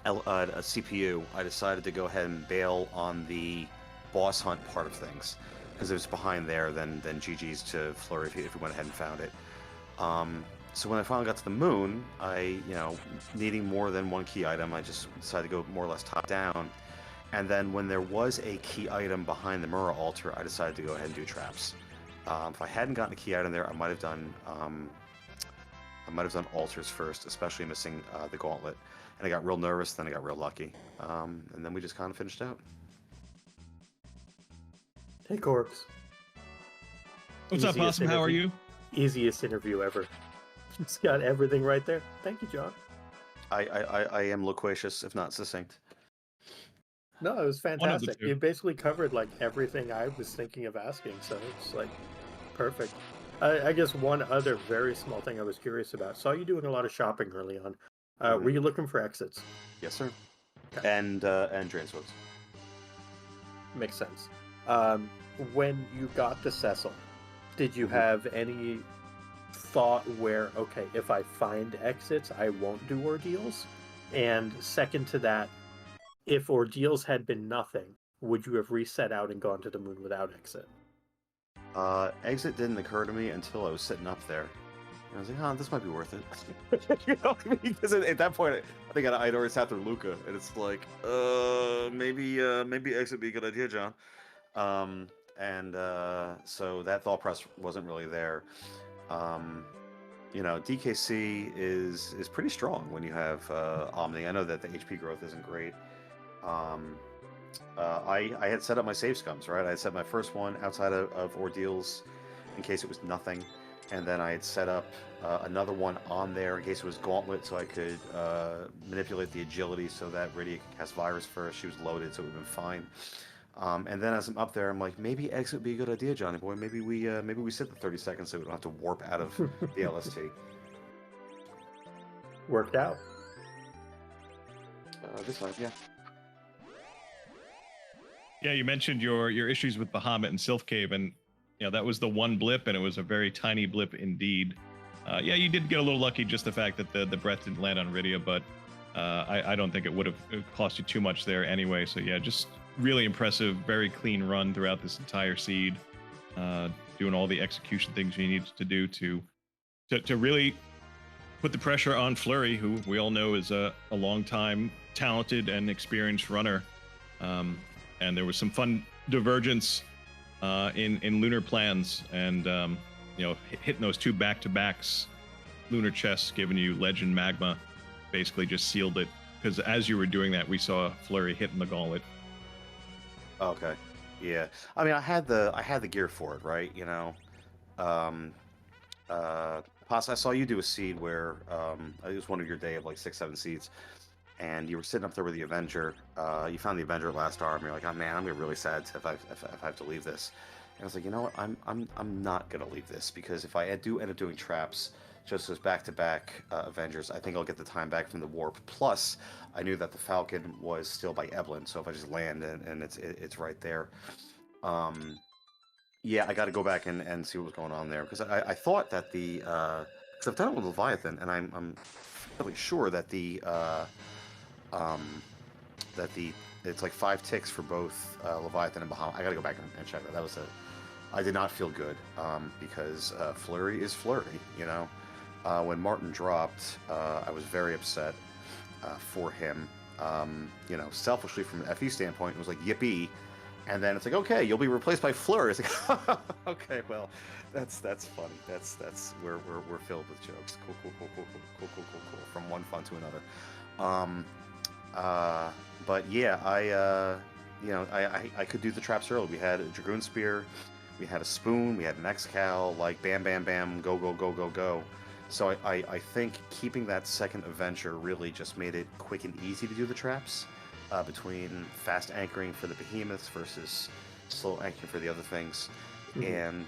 a CPU, I decided to go ahead and bail on the boss hunt part of things. Because if it's behind there, then GG's to Fleury if we went ahead and found it. So when I finally got to the moon, needing more than one key item, I just decided to go more or less top down. And then when there was a key item behind the Mura altar, I decided to go ahead and do traps. If I hadn't gotten a key item there, I might have done I might have done altars first, especially missing the gauntlet. And I got real nervous, then I got real lucky. And then we just kind of finished out. Hey, Corpse. What's up, Easiest Possum? How are interview- you? Easiest interview ever. Just got everything right there. Thank you, John. I am loquacious, if not succinct. No, it was One of the fantastic. two. You basically covered like everything I was thinking of asking, so it's like perfect. I guess one other very small thing I was curious about. Saw you doing a lot of shopping early on. Were you looking for exits? Yes, sir. Okay. And transfers. Makes sense. When you got to Cecil, did you Mhm. have any thought where, okay, if I find exits, I won't do ordeals? And second to that, if ordeals had been nothing, would you have reset out and gone to the moon without exit? Exit didn't occur to me until I was sitting up there. And I was like, oh, this might be worth it. You know what I mean? Because at that point, I think I'd already sat through Luca, and it's like, maybe exit would be a good idea, John. So that thought process wasn't really there. DKC is pretty strong when you have Omni. I know that the HP growth isn't great. I had set up my save scums, right? I had set my first one outside of ordeals in case it was nothing, and then I had set up another one on there in case it was gauntlet, so I could manipulate the agility so that Rydia could cast virus first. She was loaded, so it would have been fine. And then as I'm up there, I'm like, maybe exit would be a good idea, Johnny boy. Maybe we sit the 30 seconds so we don't have to warp out of the LST. Worked out. This time, yeah. Yeah, you mentioned your issues with Bahamut and Sylph Cave, and that was the one blip, and it was a very tiny blip indeed. Yeah, you did get a little lucky, just the fact that the breath didn't land on Rydia, but I don't think it would have cost you too much there anyway. So yeah, just really impressive, very clean run throughout this entire seed, doing all the execution things you need to do to really put the pressure on Fleury, who we all know is a long time talented and experienced runner. And there was some fun divergence in lunar plans, and hitting those two back-to-backs, lunar chests, giving you legend magma, basically just sealed it. Because as you were doing that, we saw Fleury hitting the gauntlet. Okay, yeah. I mean, I had the gear for it, right? Pas, I saw you do a seed where it was one of your day of like 6-7 seeds, and you were sitting up there with the Avenger. You found the Avenger last arm. You're like, oh man, I'm gonna be really sad if I have to leave this. And I was like, you know what? I'm not gonna leave this, because if I do end up doing traps, just as back-to-back Avengers, I think I'll get the time back from the warp. Plus, I knew that the Falcon was still by Eblin, so if I just land and it's right there. Yeah, I got to go back and see what was going on there, because I thought that because I've done it with Leviathan, and I'm fairly sure that it's like 5 ticks for both Leviathan and Bahamut. I got to go back and check that. I did not feel good because Fleury is Fleury. When Martin dropped, I was very upset for him. Selfishly from an FE standpoint, it was like yippee. And then it's like, okay, you'll be replaced by Fleury. It's like, okay, well, that's funny. That's we're filled with jokes. Cool. From one fun to another. But yeah, I could do the traps early. We had a Dragoon Spear, we had a Spoon, we had an X-Cal, like bam, bam, bam, go. So I think keeping that second Avenger really just made it quick and easy to do the traps. Between fast anchoring for the behemoths versus slow anchoring for the other things. And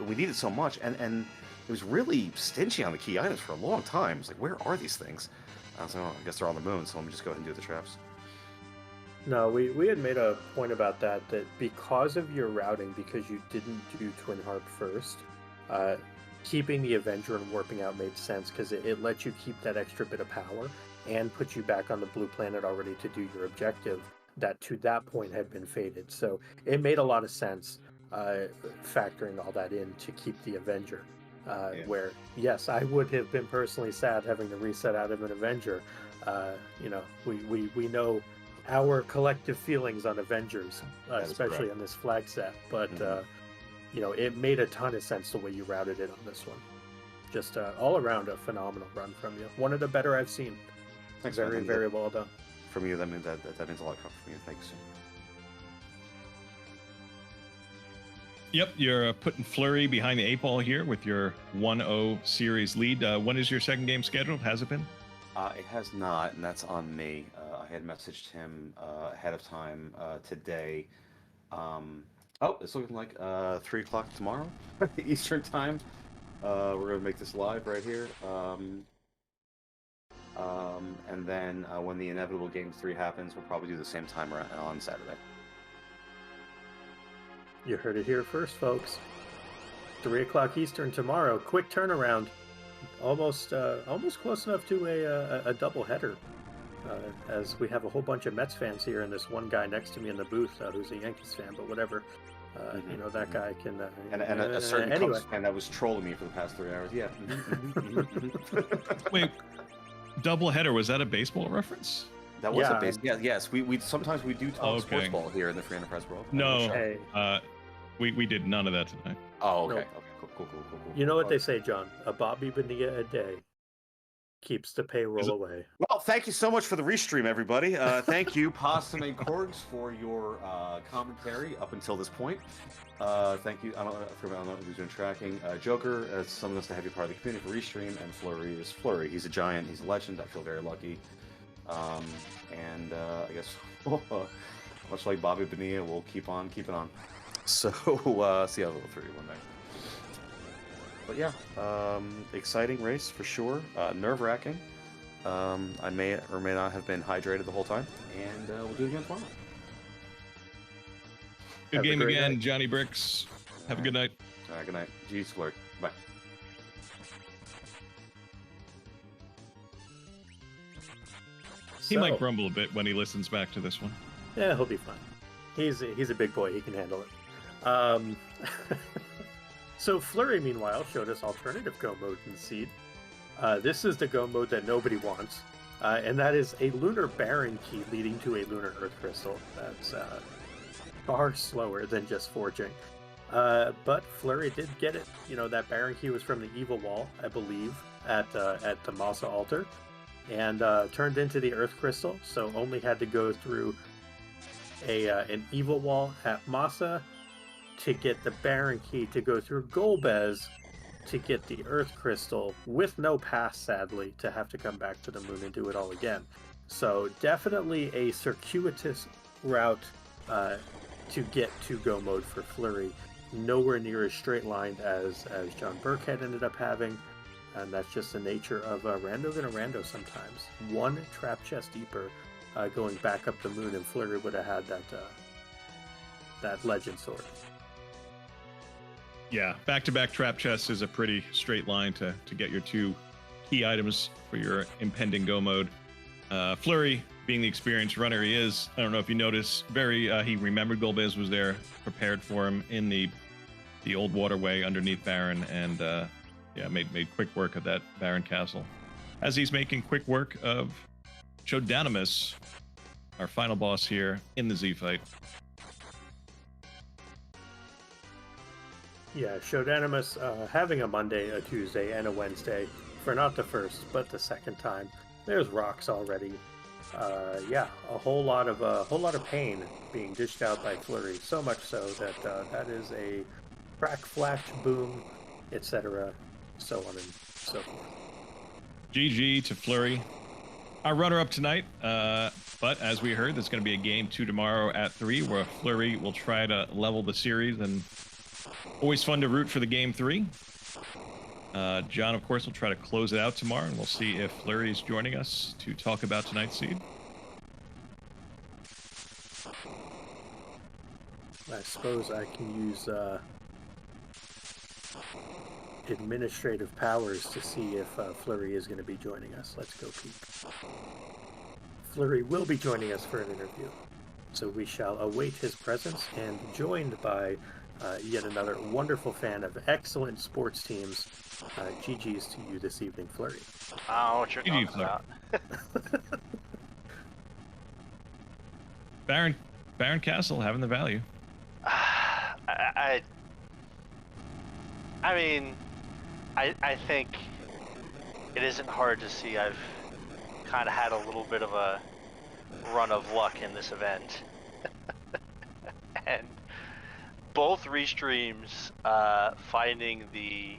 we needed so much, and it was really stingy on the key items for a long time. It's like, where are these things? I was like, oh, I guess they're on the moon, so let me just go ahead and do the traps. No, we had made a point about that because of your routing, because you didn't do Twin Harp first, keeping the Avenger and warping out made sense, because it lets you keep that extra bit of power and put you back on the blue planet already to do your objective that to that point had been faded. So it made a lot of sense factoring all that in to keep the Avenger. Where, yes, I would have been personally sad having to reset out of an Avenger. We know our collective feelings on Avengers, especially on this flag set. But, it made a ton of sense the way you routed it on this one. just all around a phenomenal run from you. One of the better I've seen. Thanks, Very, man. very well done. From you, that means that means a lot coming from you. Thanks. Yep, you're putting Fleury behind the 8 ball here with your 1-0 series lead. When is your second game scheduled? Has it been? It has not, and that's on me. I had messaged him ahead of time today. Oh, it's looking like 3 o'clock tomorrow, Eastern time. We're gonna make this live right here. And then when the inevitable Game 3 happens, we'll probably do the same time on Saturday. You heard it here first, folks. 3 o'clock Eastern tomorrow. Quick turnaround. Almost close enough to a double header. As we have a whole bunch of Mets fans here, and this one guy next to me in the booth who's a Yankees fan, but whatever. You know, that guy can... and a certain anyway. Cubs fan that was trolling me for the past 3 hours. Yeah. Wait, double header, was that a baseball reference? That was a base. Yeah, yes. We sometimes we do talk Okay. sports ball here in the Free Enterprise world. No, Hey. we did none of that tonight. Oh, okay. Nope. Okay. Cool. You know what they say, John? A Bobby Bonilla a day keeps the payroll away. Well, thank you so much for the restream, everybody. Thank you, Possum and Corgs, for your commentary up until this point. Thank you. I don't know who's doing tracking. Joker, summoned us to have you part of the community for restream, and Fleury is Fleury. He's a giant. He's a legend. I feel very lucky. And I guess much like Bobby Bonilla, we'll keep on keeping on. So see how little 3 one day. But yeah, exciting race for sure. Nerve-wracking. I may or may not have been hydrated the whole time, and we'll do it again tomorrow. Good Have a game great again, night. Johnny Bricks. Have a good night. All right, good night. Jeez, Fleur. Bye. He might grumble a bit when he listens back to this one. Yeah, he'll be fine. He's a big boy. He can handle it. So Fleury, meanwhile, showed us alternative go mode in Seed. This is the go mode that nobody wants, and that is a lunar Baron key leading to a lunar Earth crystal. That's far slower than just forging. But Fleury did get it. You know, that Baron key was from the Evil Wall, I believe, at the Masa altar, and turned into the Earth crystal. So only had to go through an Evil Wall at Masa to get the Baron key to go through Golbez to get the Earth crystal, with no pass, sadly, to have to come back to the moon and do it all again. So definitely a circuitous route to get to go mode for Fleury. Nowhere near as straight lined as John Birckhead ended up having, and that's just the nature of rando gonna rando sometimes. One trap chest deeper, going back up the moon, and Fleury would have had that legend sword. Yeah, back-to-back trap chests is a pretty straight line to get your 2 key items for your impending go mode. Fleury, being the experienced runner he is, I don't know if you noticed, he remembered Golbez was there, prepared for him in the old waterway underneath Baron, and made quick work of that Baron castle. As he's making quick work of Chodanimus, our final boss here in the Z fight. Yeah, Chodanimus having a Monday, a Tuesday, and a Wednesday for not the first, but the second time. There's rocks already. A whole lot of pain being dished out by Fleury. So much so that that is a crack, flash, boom, etc., so on and so forth. GG to Fleury. Our runner-up tonight, but as we heard, there's going to be a game 2 tomorrow at 3, where Fleury will try to level the series, and always fun to root for the game 3. John, of course, will try to close it out tomorrow, and we'll see if Fleury is joining us to talk about tonight's seed. I suppose I can use administrative powers to see if Fleury is going to be joining us. Let's go peek. Fleury will be joining us for an interview, so we shall await his presence, and joined by yet another wonderful fan of excellent sports teams. GG's to you this evening, Fleury. I don't know what you're GG, talking about. Baron Castle having the value. I mean, I think it isn't hard to see I've kind of had a little bit of a run of luck in this event. And both restreams finding the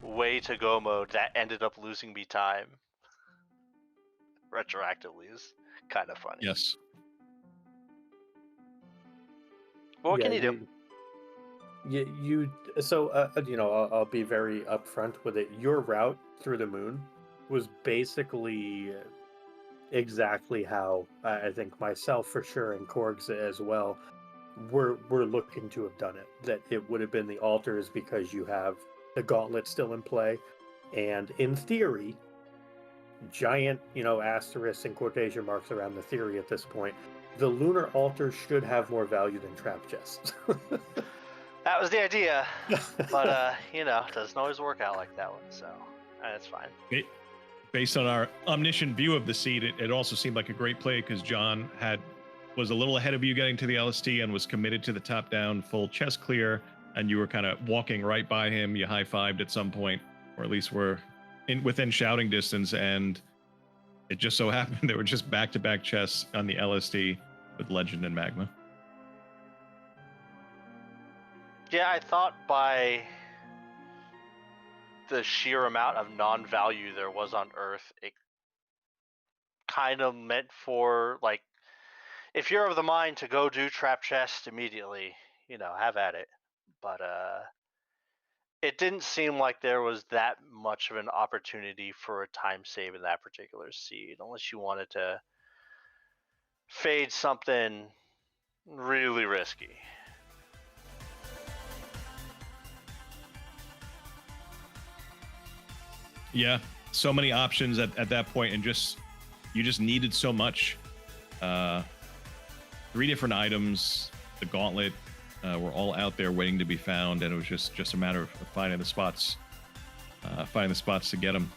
way to go mode that ended up losing me time retroactively is kind of funny. Yes. But what can you do? I'll be very upfront with it. Your route through the moon was basically exactly how I think myself for sure and Korgs as well we're looking to have done it. That it would have been the altars because you have the gauntlet still in play, and in theory, giant asterisks and quotation marks around the theory at this point. The lunar altar should have more value than trap chests. That was the idea, but it doesn't always work out like that one, so that's fine. Based on our omniscient view of the seed, it also seemed like a great play because John was a little ahead of you getting to the LST and was committed to the top down full chest clear, and you were kind of walking right by him. You high-fived at some point, or at least were within shouting distance, and it just so happened there were just back-to-back chests on the LST with Legend and Magma. Yeah, I thought by the sheer amount of non-value there was on Earth, it kind of meant for, like, if you're of the mind to go do trap chest immediately, have at it. But it didn't seem like there was that much of an opportunity for a time save in that particular seed, unless you wanted to fade something really risky. Yeah, so many options at that point, and you just needed so much. 3 different items, the gauntlet, were all out there waiting to be found, and it was just a matter of finding the spots to get them.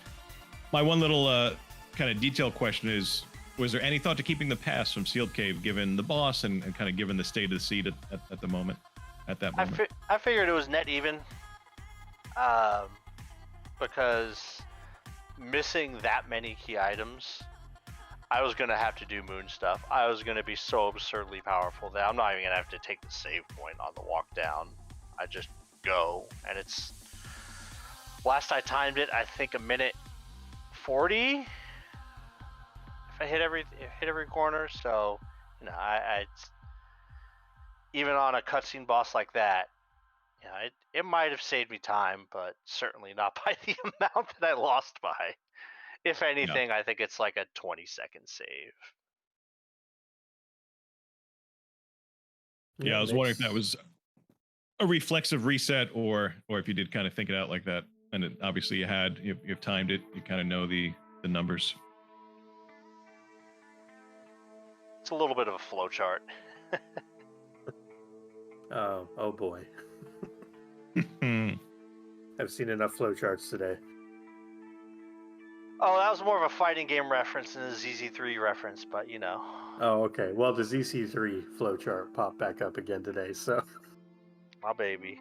My one little kind of detailed question is, was there any thought to keeping the pass from Sealed Cave, given the boss and kind of given the state of the seed at the moment, at that moment? I figured it was net even, because missing that many key items, I was going to have to do moon stuff. I was going to be so absurdly powerful that I'm not even going to have to take the save point on the walk down. I just go, and it's, last I timed it, I think 1:40 if I hit every corner. So I even on a cutscene boss like that, it might have saved me time, but certainly not by the amount that I lost by. If anything, I think it's like a 20-second save. Yeah, I was wondering if that was a reflexive reset, or if you did kind of think it out like that. And obviously you've timed it. You kind of know the numbers. It's a little bit of a flow chart. Oh boy. I've seen enough flowcharts today. Oh, that was more of a fighting game reference than a ZZ3 reference, but Oh, okay. Well, the ZC3 flowchart popped back up again today, so. My baby.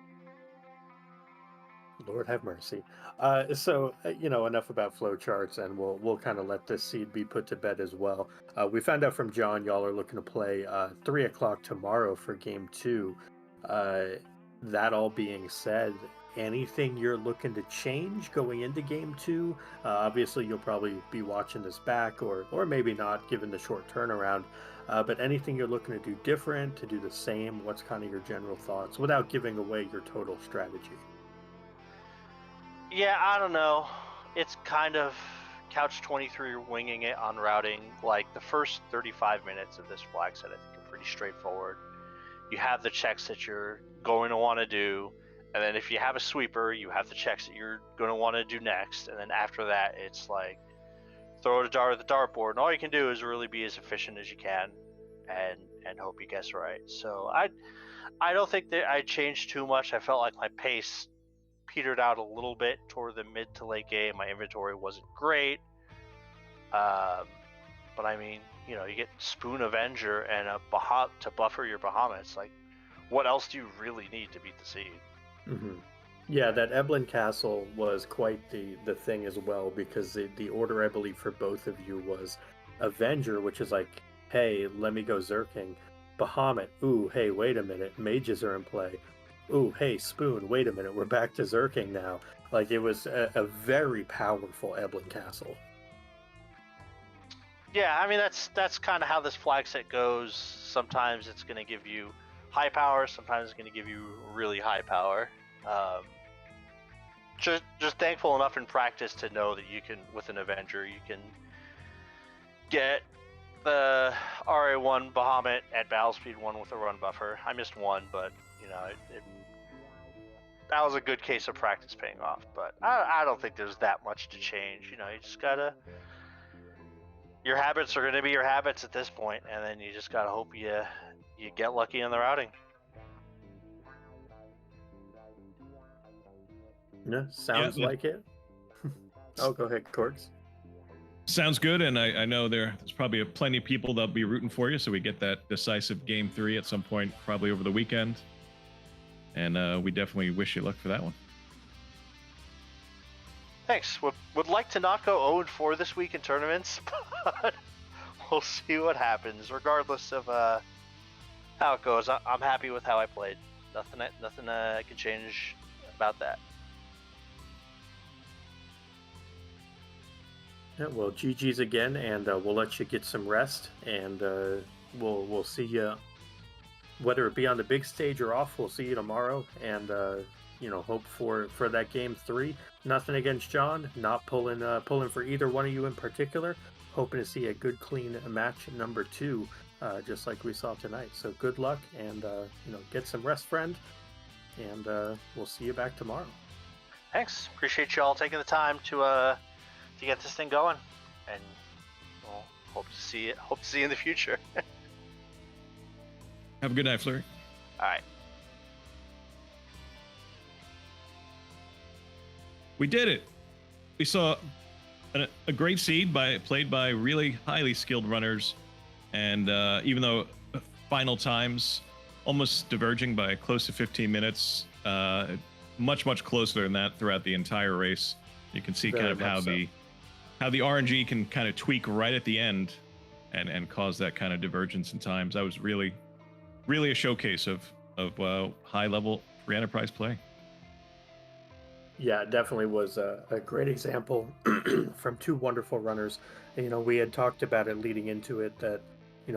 Lord have mercy. Enough about flowcharts, and we'll kind of let this seed be put to bed as well. We found out from John y'all are looking to play 3 o'clock tomorrow for Game 2. That all being said, anything you're looking to change going into Game 2? Obviously, you'll probably be watching this back, or maybe not, given the short turnaround. But anything you're looking to do different, to do the same? What's kind of your general thoughts, without giving away your total strategy? Yeah, I don't know. It's kind of Couch 23 winging it on routing. Like, the first 35 minutes of this flag set, I think, are pretty straightforward. You have the checks that you're going to want to do, and then if you have a sweeper, you have the checks that you're going to want to do next, and then after that, it's like, throw a dart at the dartboard, and all you can do is really be as efficient as you can, and hope you guess right. So I don't think that I changed too much. I felt like my pace petered out a little bit toward the mid to late game. My inventory wasn't great, but I mean, you get Spoon Avenger and a Bahamut to buffer your Bahamut. Like, what else do you really need to beat the seed? Mm-hmm. Yeah, that Eblin Castle was quite the thing as well, because the order I believe for both of you was Avenger, which is like, hey, let me go Zerking. Bahamut, ooh, hey, wait a minute, mages are in play. Ooh, hey, Spoon, wait a minute, we're back to Zerking now. Like, it was a very powerful Eblin Castle. Yeah, I mean that's kind of how this flag set goes. Sometimes it's going to give you high power. Sometimes it's going to give you really high power. Just thankful enough in practice to know that you can, with an Avenger, you can get the RA1 Bahamut at battle speed 1 with a run buffer. I missed one, but you know that was a good case of practice paying off. But I don't think there's that much to change. You know, you just gotta. Your habits are going to be your habits at this point, and then you just gotta hope you get lucky in the routing. Yeah, sounds like it. Oh, go ahead, Corks. Sounds good, and I know there's probably plenty of people that'll be rooting for you, so we get that decisive game 3 at some point, probably over the weekend. And we definitely wish you luck for that one. Thanks. Would like to not go 0-4 this week in tournaments, but we'll see what happens. Regardless of how it goes, I'm happy with how I played. Nothing I can change about that. Yeah, well, GG's again, and we'll let you get some rest, and we'll see you, whether it be on the big stage or off. We'll see you tomorrow, and hope for that game 3. Nothing against John, not pulling for either one of you in particular. Hoping to see a good, clean match number 2, just like we saw tonight. So good luck, and get some rest, friend, and we'll see you back tomorrow. Thanks. Appreciate you all taking the time to get this thing going, and we'll hope to see you in the future. Have a good night, Fleury. All right. We did it. We saw a great seed played by really highly skilled runners, and even though final times almost diverging by close to 15 minutes, much closer than that throughout the entire race. You can see Very kind of how the RNG can kind of tweak right at the end and cause that kind of divergence in times. That was really a showcase of high level free enterprise play. Yeah, it definitely was a great example from 2 wonderful runners. And, we had talked about it leading into it that,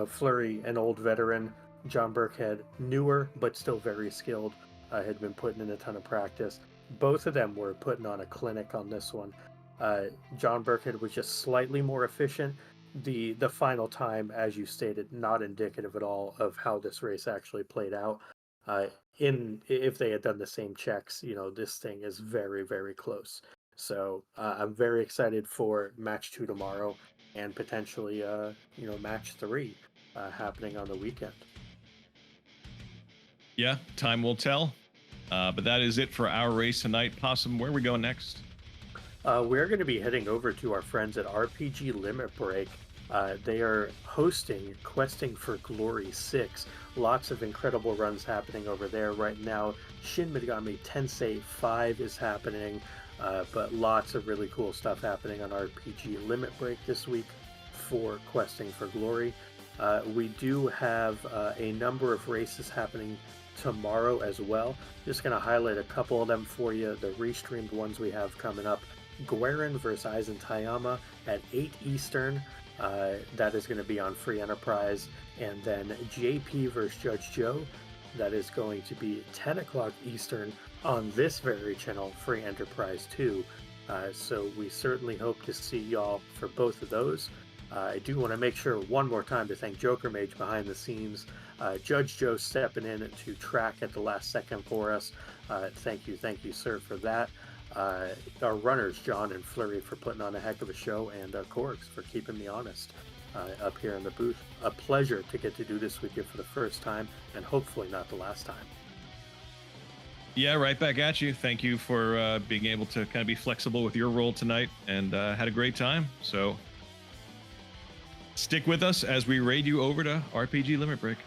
Fleury, an old veteran, John Birckhead, newer but still very skilled, had been putting in a ton of practice. Both of them were putting on a clinic on this one. John Birckhead was just slightly more efficient. The final time, as you stated, not indicative at all of how this race actually played out. If they had done the same checks, this thing is very, very close. So I'm very excited for match 2 tomorrow, and potentially match 3 happening on the weekend. Yeah, time will tell. But that is it for our race tonight. Possum, where are we going next? We're going to be heading over to our friends at RPG Limit Break. They are hosting Questing for Glory 6. Lots of incredible runs happening over there right now. Shin Megami Tensei 5 is happening, but lots of really cool stuff happening on RPG Limit Break this week for Questing for Glory. We do have a number of races happening tomorrow as well. Just going to highlight a couple of them for you, the restreamed ones we have coming up. Guerin versus Aizen Tayama at 8 Eastern. That is going to be on Free Enterprise. And then JP versus Judge Joe. That is going to be 10 o'clock Eastern on this very channel, Free Enterprise 2. So we certainly hope to see y'all for both of those. I do want to make sure one more time to thank Joker Mage behind the scenes. Judge Joe stepping in to track at the last second for us. Thank you, sir, for that. Our runners, John and Fleury, for putting on a heck of a show, and Corks for keeping me honest up here in the booth. A pleasure to get to do this with you for the first time, and hopefully not the last time. Yeah, right back at you. Thank you for being able to kind of be flexible with your role tonight, and had a great time. So stick with us as we raid you over to RPG Limit Break.